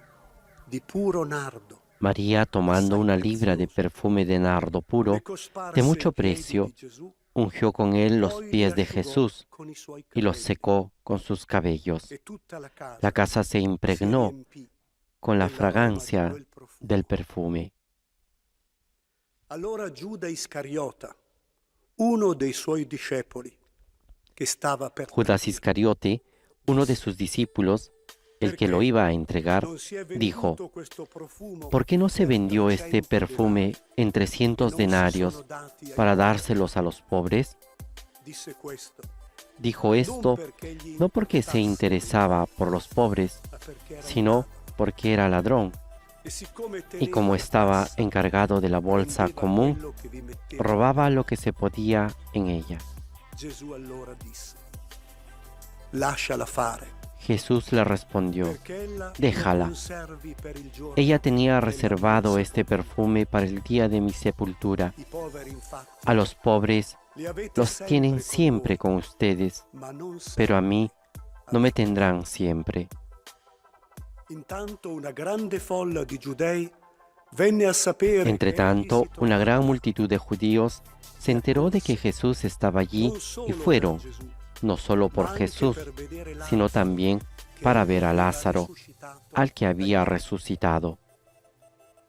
di puro nardo, María, tomando una libra de perfume de nardo puro, le cosparse de mucho i piedi precio, di Gesù, ungió con él los poi li pies de asciugò Jesús con i suoi y los capelli. secó con sus cabellos. E tutta la La casa se si impregnó riempì con la dell'aroma di fragancia quel profumo. del perfume. Allora Giuda Iscariota, uno dei suoi discepoli, che stava per Judas tradire, Iscariote, uno de sus discípulos, el que lo iba a entregar, non si è dijo: venduto questo profumo ¿por qué no se per vendió este 300 perfume en 300 denarios para dárselos a los pobres? Disse questo, Dijo esto no porque se interesaba por los pobres, ma perché era sino ladro. porque era ladrón, E siccome y como teneva estaba la cassa, encargado de la bolsa prendeva común, quello che vi metteva. robaba lo que se podía en ella. Gesù allora disse, lasciala fare, Jesús le respondió: perché ella déjala. lo conservi per il giorno Ella tenía della reservado mia este perfume para el día de mi sepultura. I poveri infatti A los pobres li avete los sempre tienen con siempre voi, con ustedes, ma non pero a sempre. mí no me tendrán siempre. Intanto una grande folla di giudei venne a sapere Entre che egli tanto, si una gran trovava multitud de judíos se enteró de que Jesús estaba allí non y solo fueron, per Gesù, no solo ma por anche Jesús, per vedere Lazzaro, sino también che para egli ver a aveva Lázaro, risuscitato al que había dai morti. resucitado.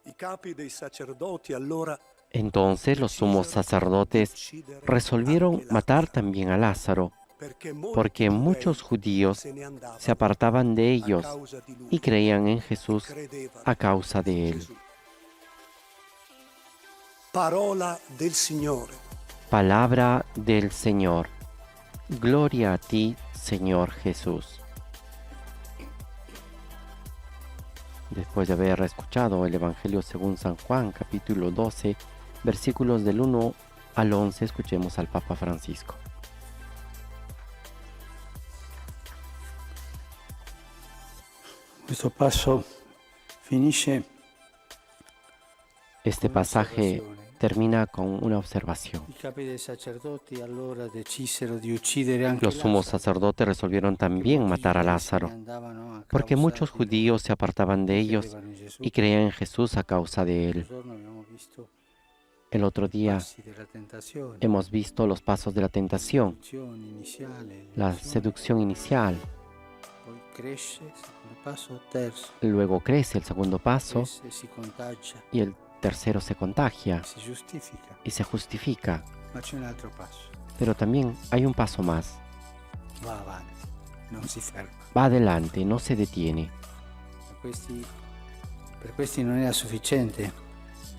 I capi dei sacerdoti allora Entonces los sumos decisero sacerdotes di uccidere resolvieron anche matar Lazzaro, también a Lázaro, porque molti muchos giudei judíos se ne andavano se apartaban de a ellos causa di lui, y creían en Jesús credevano a causa de in él. Gesù. Parola del Signore. Palabra del Señor. Gloria a ti, Señor Jesús. Después de haber escuchado el Evangelio según San Juan, capítulo 12, versículos del 1 al 11, escuchemos al Papa Francisco. Questo passo finisce Este pasaje termina con una observación. I capi dei sacerdoti allora decisero di uccidere anche Los sumos Lazzaro, sacerdotes resolvieron también matar a Lázaro, andavano a porque causa muchos di- judíos se apartaban de ellos credevano in Gesù. y creían en Jesús a causa de él. Un giorno abbiamo visto El otro día passi della tentazione, hemos visto los pasos de la tentación, seduzione iniziale, la seduzione, seducción inicial, poi cresce, secondo passo, terzo, luego crece el segundo paso cresce, si contagia, y el tercero se contagia si giustifica. y se justifica. Ma c'è un altro passo, Pero también hay un paso más. va avanti, non si ferma. Va adelante, no se detiene. Per questi non era sufficiente.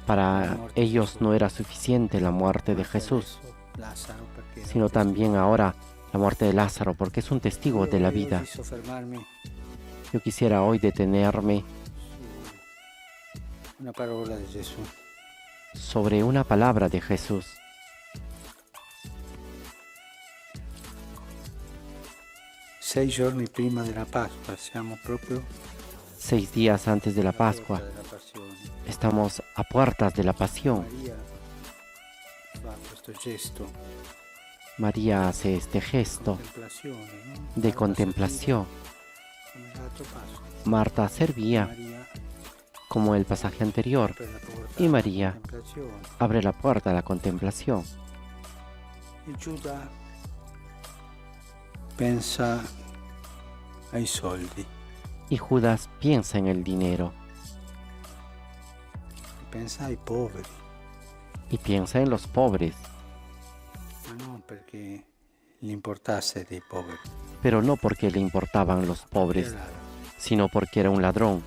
Para ellos no era suficiente la muerte de Jesús, Lazzaro, perché era sino un testigo. también ahora la muerte de Lázaro, porque es un testigo Io de la voglio vida. di soffermarmi Yo quisiera hoy detenerme su una parola di Gesù. sobre una palabra de Jesús. 6 giorni prima della Pasqua, siamo proprio 6 días antes de la alla Pascua, porta della passione. estamos a puertas de la pasión. Maria fa questo gesto María hace este di gesto contemplazione, no? de Marta contemplación. serviva come l'altro passo. Marta servía Maria como el pasaje anterior apre la porta y alla María contemplazione. abre la puerta a la contemplación. E Giuda pensa ai soldi, Y Judas piensa en el dinero pensa ai poveri, y piensa en los pobres, ma non perché gli importasse dei poveri, pero no porque le importaban los pobres, era sino porque era un ladrón.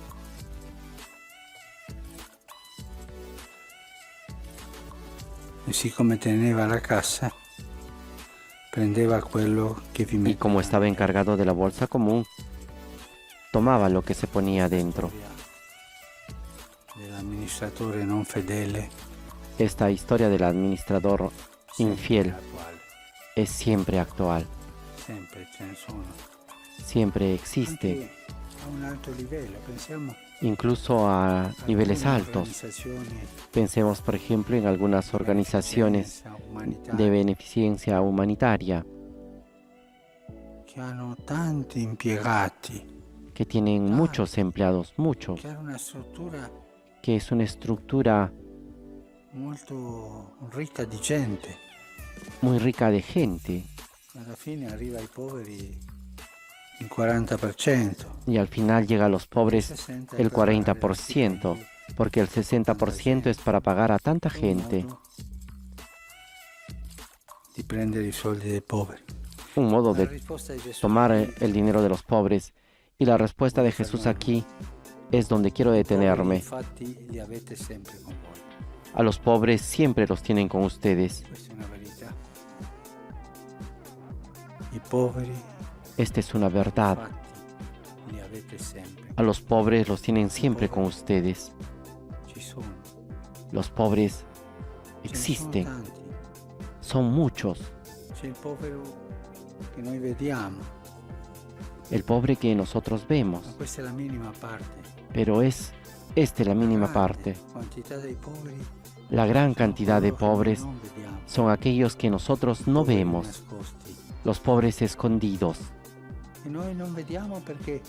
e siccome teneva la cassa, prendeva quello che vi Y metteva como estaba encargado de la bolsa común, tomaba lo que se ponía dentro. dell'amministratore non fedele, Esta historia del administrador infiel attuale, es siempre actual, sempre ce ne sono. siempre existe, Anche a un alto livello, pensiamo incluso a niveles alcune altos. organizzazioni Pensemos, por ejemplo, en algunas organizaciones umanitarie de beneficencia humanitaria che hanno tanti impiegati, que tienen muchos empleados, muchos, che hanno una struttura que es una estructura molto ricca di gente. muy rica de gente Alla fine arriva ai poveri il 40%. y al final llega a los pobres 60 el per pagare gli 40%, stipendi, porque el 60% es para pagar a tanta un gente, modo di prendere i soldi dei poveri. un modo La de risposta di Gesù tomar qui, el dinero de los pobres. Y la respuesta de Jesús aquí es donde quiero i poveri detenerme. infatti li avete sempre con voi. A los pobres siempre los tienen con ustedes. Questa è una verità. I poveri Esta es una verdad. infatti li avete sempre. A los pobres los tienen siempre con ustedes. Ci sono. Los pobres Ce ne existen, sono tanti. son muchos. C'è il povero che noi vediamo, El pobre que nosotros ma vemos, questa è la minima parte. pero es la mínima Grande parte. quantità dei poveri La gran sono cantidad de coloro che noi pobres non vediamo. son aquellos que nosotros no Poveri vemos, nascosti. los pobres escondidos. E noi non vediamo perché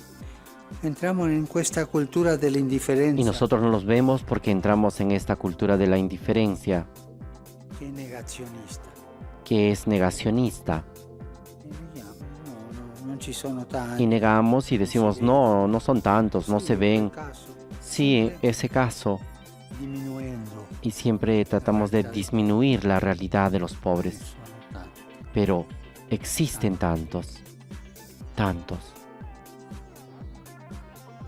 entriamo in questa cultura dell'indifferenza Y nosotros no los vemos porque entramos en esta cultura de la indiferencia, che è negazionista. que es negacionista. E vediamo, no, non ci sono tanti. Y negamos y decimos, no, no son tantos, no Sì, se in ven. quel caso, Sí, sempre ese caso. diminuendo. Y siempre tratamos de disminuir la realidad de los Ne pobres. sono tanti. Pero existen tantos, tantos.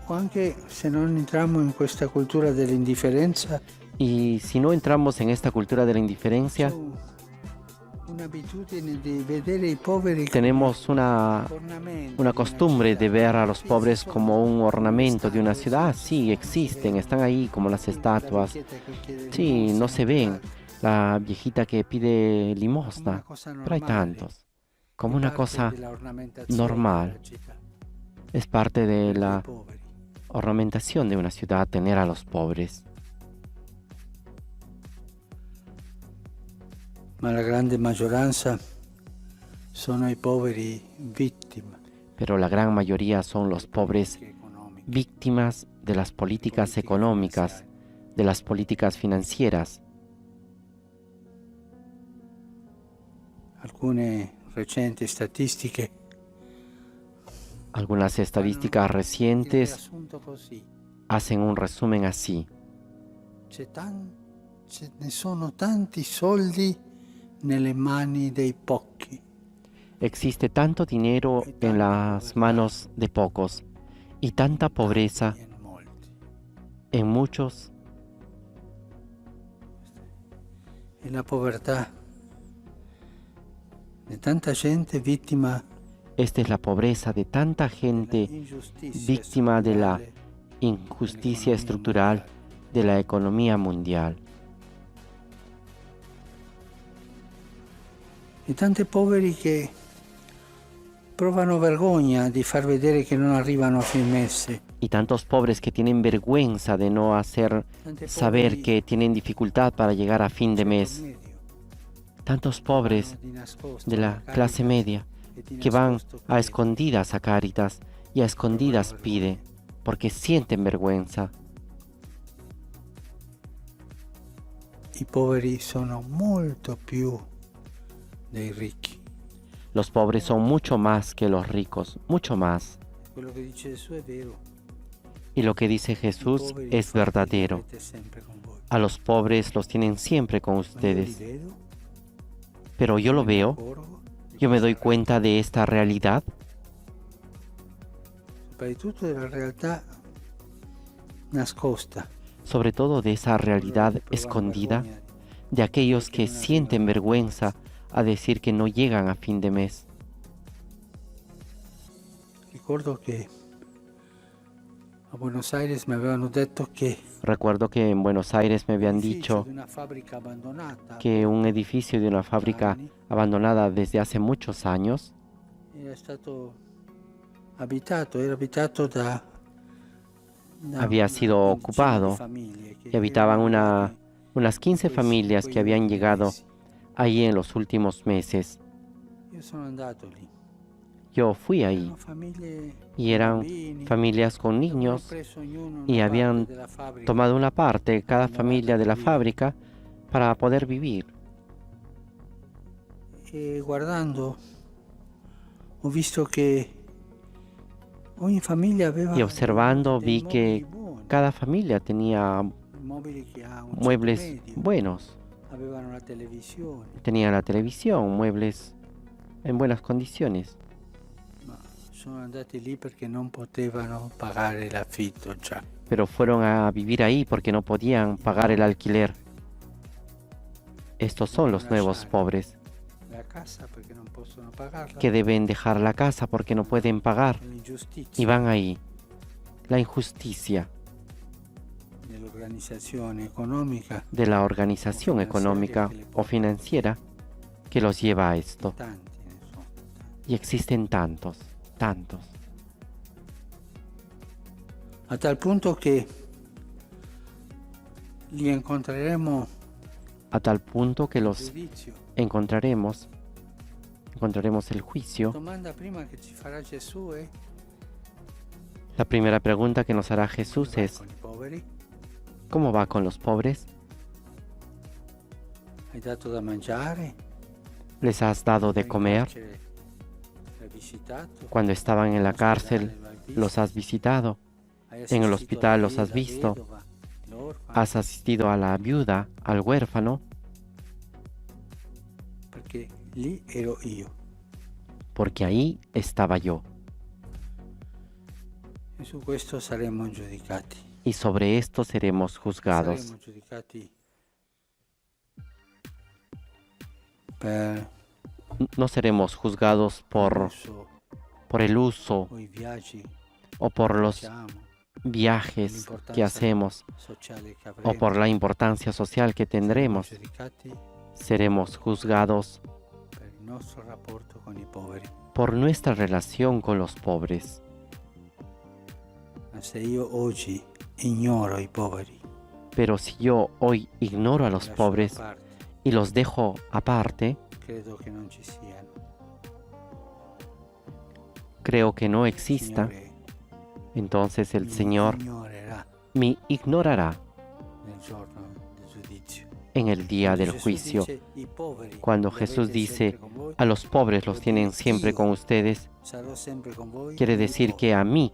O anche se non entriamo in questa cultura dell'indifferenza, Y si no entramos en esta cultura de la indiferencia, c'è un'abitudine di vedere i poveri tenemos come una ornamenti di una costumbre de città. ver a los Sì, pobres sono como un ornamento de una stati, ciudad. sì, Sí, existen, están ahí como las sì, la estatuas. vecchietta che chiede Sí, limosna, no se ven. La viejita que pide come una limosna. cosa Pero hay normale, tantos. Como è una parte cosa dell'ornamentazione normal. della città, es parte de per i la poveri. ornamentación de una ciudad tener a los pobres. ma la grande maggioranza sono i poveri vittima pero la gran mayoría son los pobres economiche. víctimas de las políticas económicas, de las políticas financieras. Alcune recenti statistiche Algunas estadísticas il recientes riassunto così. hacen un resumen así. Ce ne sono tanti soldi nelle mani dei pochi. Existe tanto dinero en las manos de pocos y tanta pobreza In molti. en muchos. E la povertà di tanta gente vittima Esta es la pobreza de tanta gente dell'ingiustizia víctima de la strutturale injusticia estructural de la economía mundial. e tanti poveri che provano vergogna di far vedere che non arrivano a fin mese. Y tantos pobres que tienen vergüenza de no hacer Tanti saber poveri que tienen dificultad para llegar a fin de mes. medio, Tantos pobres di nascosto de la alla clase Caritas media e di que van nascosto a chiedono. escondidas a Cáritas y a escondidas pide porque sienten vergüenza. I poveri sono molto più dei ricchi. Los pobres son mucho más que los ricos, mucho más. Quello che dice Gesù è vero. Y lo que dice I Jesús poveri es infatti li verdadero. avete sempre con voi. A los pobres los tienen siempre con Ma io li ustedes. vedo, Pero yo lo me ne veo, accorgo, yo me doy cuenta de esta realidad, soprattutto della realtà nascosta. sobre todo de esa realidad Quello che provano escondida vergogna de aquellos que sienten vergüenza a decir que no llegan a fin de mes. Ricordo che a Buenos Aires mi avevano detto che Recuerdo que en Buenos Aires me habían l'edificio dicho di una fabbrica abbandonata que un edificio de una fábrica abandonada desde hace muchos años era stato abitato, era abitato da había sido una ocupado quindicina di famiglie che y habitaban erano arrivate unas 15 quei familias que habían ultimi llegado mesi. ahí en los últimos meses. Io sono andato lì. Yo fui ahí Erano famiglie y con eran bambini, familias con avevano niños preso ognuno y una habían parte della fabbrica. tomado una parte, cada familia de la vivir. fábrica, para poder vivir. E guardando ho visto che ogni famiglia aveva Y observando dei vi que mobili buoni, cada familia tenía mobili che a un ceto muebles medio, buenos. avevano la televisione, Tenía la televisión, muebles en buenas condiciones. ma sono andati lì perché non potevano pagare l'affitto già. Pero fueron a vivir ahí porque no podían pagar el alquiler. Estos son los nuevos pobres La casa perché non possono pagarla. que deben dejar la casa porque no pueden pagar L'ingiustizia y van ahí. La injusticia dell'organizzazione economica de la organización económica o financiera que los lleva a esto. tanti ne sono. Y existen tantos, tantos. A tal punto che li incontreremo A tal punto que al los giudizio. encontraremos el La juicio. domanda prima che ci farà Gesù è: La primera pregunta que nos hará Jesús come va es, con i poveri? ¿cómo va con los pobres? Hai dato da mangiare? ¿Les has dado de In comer? carcere l'hai visitato? Cuando estaban en la In ospedale cárcel, lo hai visto? los has visitado. Hai en el assistito hospital alla los has veda, visto. vedova, l'orfano? Has asistido a la viuda, al huérfano, Perché lì ero io. porque ahí estaba yo. E su questo saremo giudicati. Y sobre esto seremos juzgados. Saremo giudicati per No seremos juzgados l'uso por el uso o i viaggi o por los facciamo, viajes que hacemos sociale che o avremo. por la importancia social que tendremos. Saremo giudicati Seremos juzgados per il nostro rapporto con i poveri. por nuestra relación con los pobres. Ma se io oggi ignoro i poveri, Pero si yo hoy ignoro a los lascio da pobres parte, y los dejo aparte, credo che non ci siano. creo que no exista, Signore entonces el mi Señor ignorerà me ignorará nel giorno del giudizio. en el día del Gesù juicio. dice, "I poveri Cuando li Jesús avete dice, sempre con voi, a los pobres los tienen siempre con ustedes, sarò sempre con voi quiere nei decir poveri". que a mí,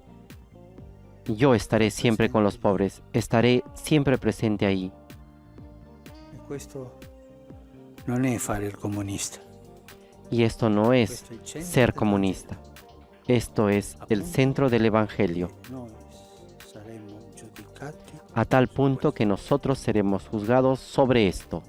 yo estaré siempre con los pobres, estaré siempre presente ahí. E questo non è fare il comunista. Y esto no es Questo è il centro ser del comunista. Esto es el centro del Evangelio, Vangelo. Noi saremo giudicati a tal punto que nosotros seremos juzgados sobre esto.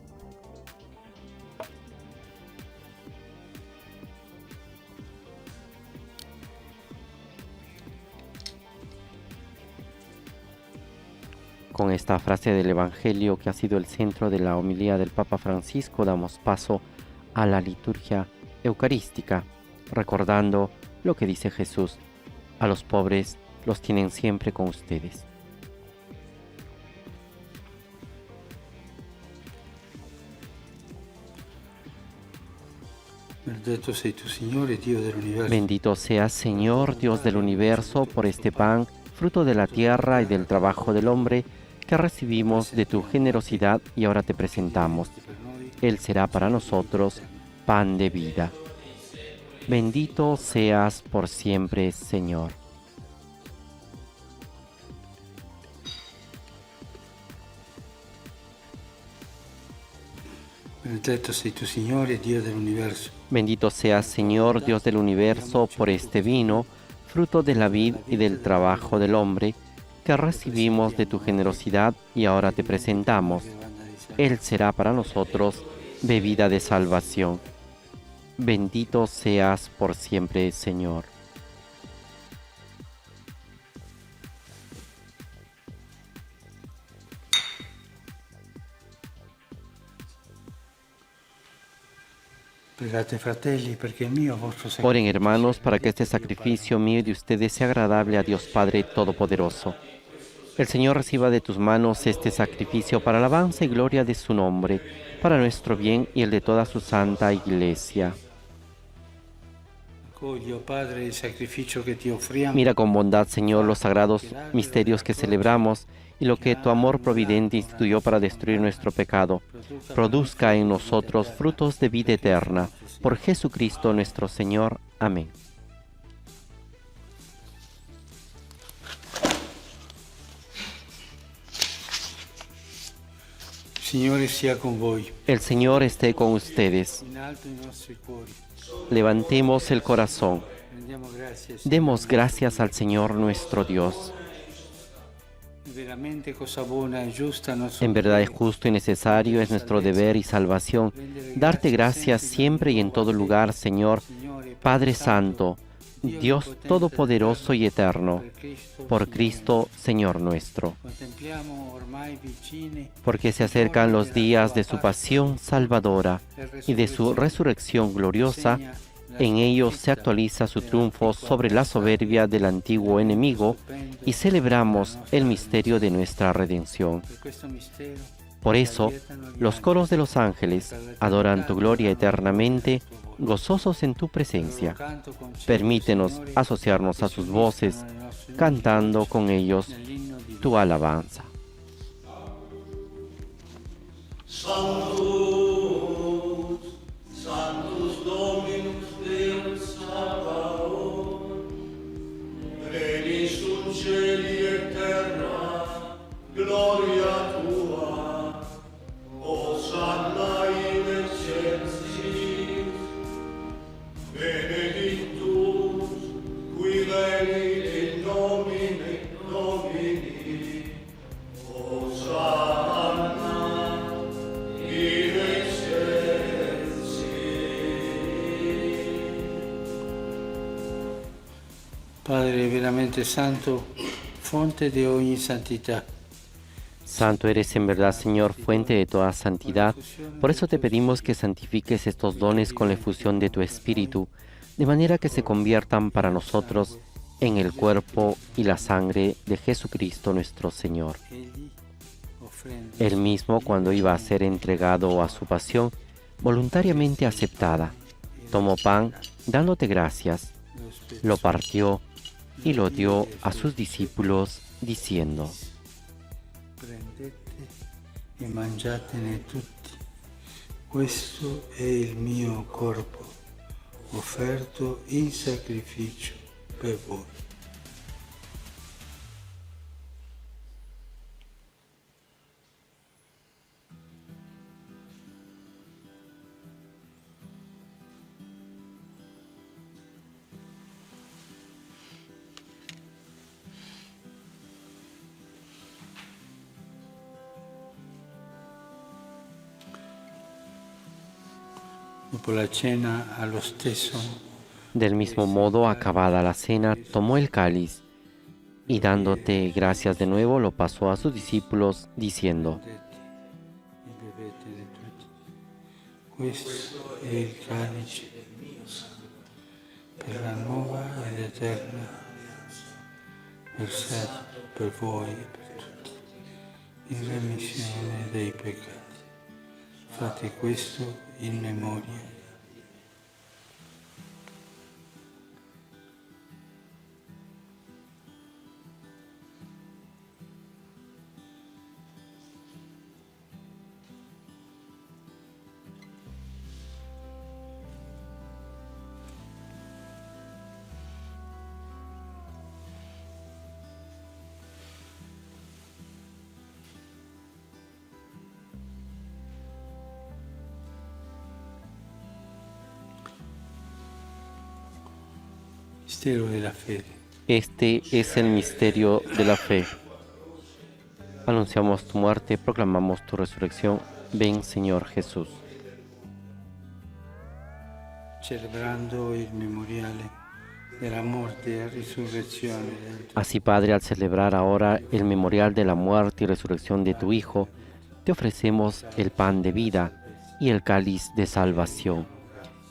Con esta frase del Evangelio que ha sido el centro de la homilía del Papa Francisco, damos paso a la liturgia eucarística, recordando lo que dice Jesús: a los pobres los tienen siempre con ustedes. Benedetto sei tu, Signore, Dio dell'universo. Bendito seas, Señor, Dios del universo, por este pan, fruto de la tierra y del trabajo del hombre, que recibimos de tu generosidad y ahora te presentamos. Él será para nosotros pan de vida. Bendito seas por siempre, Señor. Benedetto sei tu, Signore, Dio dell'universo. Bendito seas, Señor, Dios del universo, por este vino, fruto de la vid y del trabajo del hombre, que recibimos de tu generosidad y ahora te presentamos. Él será para nosotros bebida de salvación. Bendito seas por siempre, Señor. Pregate, fratelli, perché il mio vostro Oren, hermanos, para que este sacrificio mío y de ustedes sea agradable a Dios Padre Todopoderoso. El Señor reciba de tus manos este sacrificio para alabanza y gloria de su nombre, para nuestro bien y el de toda su santa Iglesia. Accogli, oh Padre, il sacrificio che ti offriamo. Mira con bondad, Señor, los sagrados misterios que celebramos y lo que tu amor providente instituyó para destruir nuestro pecado. Produzca en nosotros frutos de vida eterna. Por Jesucristo nuestro Señor. Amén. Signore sia con voi. El Señor esté con ustedes. In alto i nostri cuori. Levantemos el corazón. Rendiamo grazie. Demos gracias al Señor nuestro Dios. Veramente cosa buona e giusta nostro En verdad es justo y necesario, es nuestro deber y salvación, darte gracias siempre y en todo lugar, Señor, Padre Santo, Dios Todopoderoso y Eterno, por Cristo, Señor nuestro. Contempliamo ormai vicini Porque se acercan los días de su pasión salvadora y de su resurrección gloriosa. En ellos se actualiza su triunfo sobre la soberbia del antiguo enemigo y celebramos el misterio de nuestra redención. per questo mistero. Por eso, los coros de los ángeles adoran tu gloria eternamente, gozosos en tu presencia. Permítenos asociarnos a sus voces, cantando con ellos tu alabanza. Sanctus, Sanctus Dominus Deus Sabaoth, Regnis in cieli et terra, gloria tua, Hosanna in excelsis, benedictus, qui venit in nomine Domini, Hosanna in excelsis. Padre veramente santo, fonte de ogni santità. Santo eres en verdad, Señor, fuente de toda santidad. Por eso te pedimos que santifiques estos dones con la efusión de tu Espíritu, de manera que se conviertan para nosotros en el cuerpo y la sangre de Jesucristo nuestro Señor. Egli, Él mismo, cuando iba a ser entregado a su pasión, voluntariamente aceptada, tomó pan, dándote gracias, lo partió y lo dio a sus discípulos, diciendo: Prendete e mangiatene tutti. Questo è il mio corpo, offerto in sacrificio per voi. Dopo la cena, allo stesso Del mismo modo, acabada la cena, tomó el cáliz y dándote gracias de nuevo, lo pasó a sus discípulos, diciendo: e bevetene tutti. Questo è il calice del mio sangue, per la nuova ed eterna versato per voi e per tutti, in remissione dei peccati. Fate questo in memoria. Mistero della fede. Este es el misterio de la fe. Anunciamos tu muerte, proclamamos tu resurrección. Ven, Señor Jesús. Celebrando il memoriale della morte e risurrezione del tuo Así, Padre, al celebrar ahora el memorial de la muerte y resurrección de tu Hijo, te ofrecemos el pan de vida y el cáliz de salvación.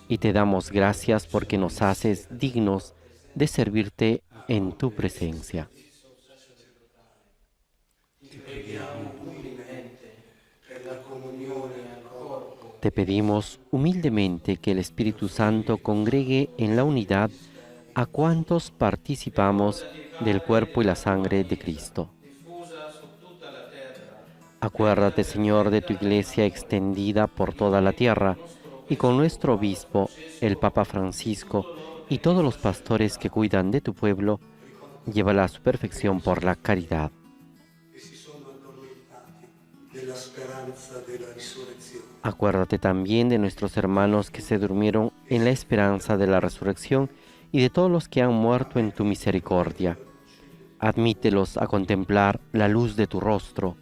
Y te damos gracias porque nos haces dignos de servirte en tu presencia. Te pedimos humildemente que el Espíritu Santo congregue en la unidad a cuantos participamos del cuerpo y la sangre de Cristo. Acuérdate, Señor, de tu iglesia extendida por toda la tierra, y con nuestro obispo, el Papa Francisco, y todos los pastores que cuidan de tu pueblo, llévala a su perfección por la caridad. Acuérdate también de nuestros hermanos que se durmieron en la esperanza de la resurrección y de todos los que han muerto en tu misericordia. Admítelos a contemplar la luz de tu rostro.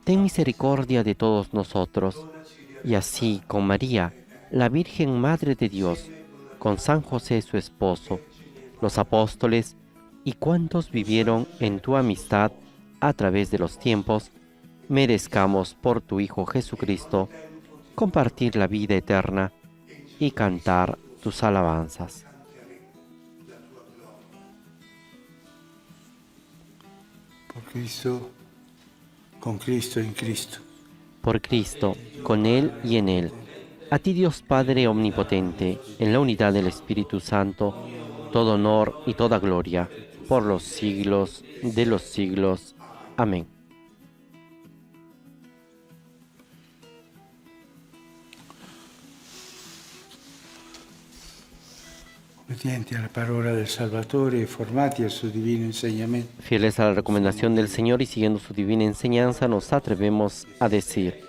Ten misericordia de todos nosotros, y así con María, la Virgen Madre de Dios, con San José su esposo, los apóstoles y cuantos vivieron en tu amistad a través de los tiempos, merezcamos por tu Hijo Jesucristo compartir la vida eterna y cantar tus alabanzas. Por Cristo, con Cristo, en Cristo. Por Cristo, con Él y en Él. A ti, Dios Padre Omnipotente, en la unidad del Espíritu Santo, todo honor y toda gloria, por los siglos de los siglos. Amén. Obbedienti alla parola del Salvatore e formati al suo divino insegnamento. Fieles a la recomendación del Señor y siguiendo su divina enseñanza, nos atrevemos a decir: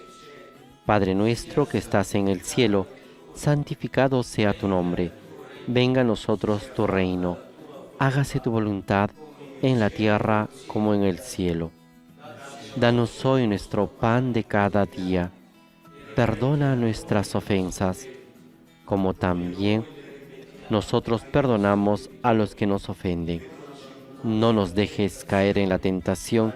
Padre nuestro que estás en el cielo, santificado sea tu nombre. Venga a nosotros tu reino. Hágase tu voluntad en la tierra como en el cielo. Danos hoy nuestro pan de cada día. Perdona nuestras ofensas, como también nosotros perdonamos a los que nos ofenden. No nos dejes caer en la tentación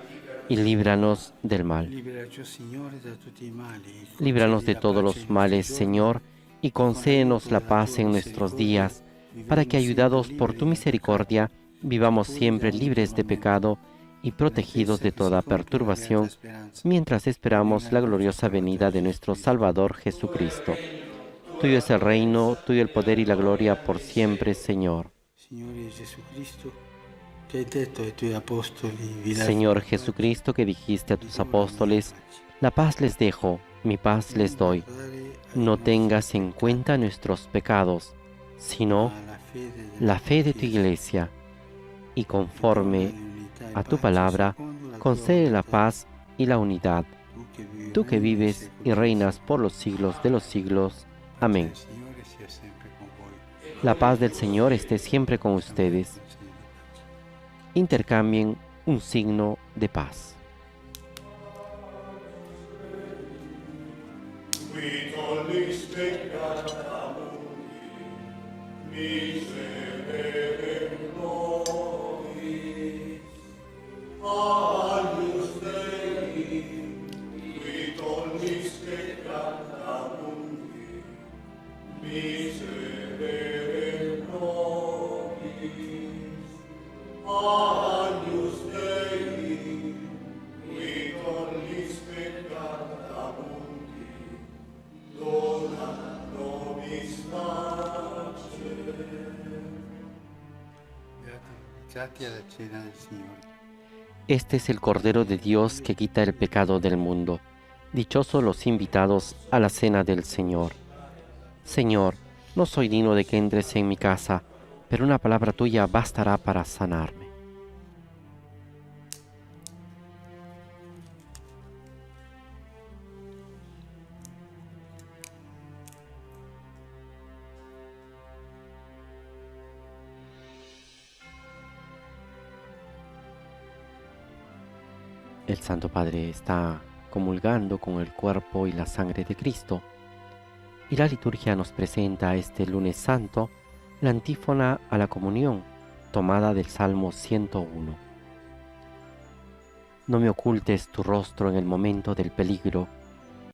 y líbranos del mal. Liberaci, Signore, da tutti i mali. Líbranos de todos los males, Señor, y concédenos la paz en nuestros días, para que, ayudados por tu misericordia, vivamos siempre libres de pecado y protegidos de toda perturbación, mientras esperamos la gloriosa venida de nuestro Salvador Jesucristo. Tuyo es el reino, tuyo el poder y la gloria por siempre, Señor. Señor Jesucristo, que dijiste a tus apóstoles, la paz les dejo, mi paz les doy. No tengas en cuenta nuestros pecados, sino la fe de tu Iglesia, y conforme a tu palabra, concede la paz y la unidad. Tú que vives y reinas por los siglos de los siglos. Amén. La paz del Señor esté siempre con ustedes. Intercambien un signo de paz. Este es el Cordero de Dios que quita el pecado del mundo. Dichosos los invitados a la cena del Señor. Señor, no soy digno de que entres en mi casa, pero una palabra tuya bastará para sanarme. El Santo Padre está comulgando con el cuerpo y la sangre de Cristo, y la liturgia nos presenta este lunes santo la antífona a la comunión, tomada del Salmo 101. No me ocultes tu rostro en el momento del peligro,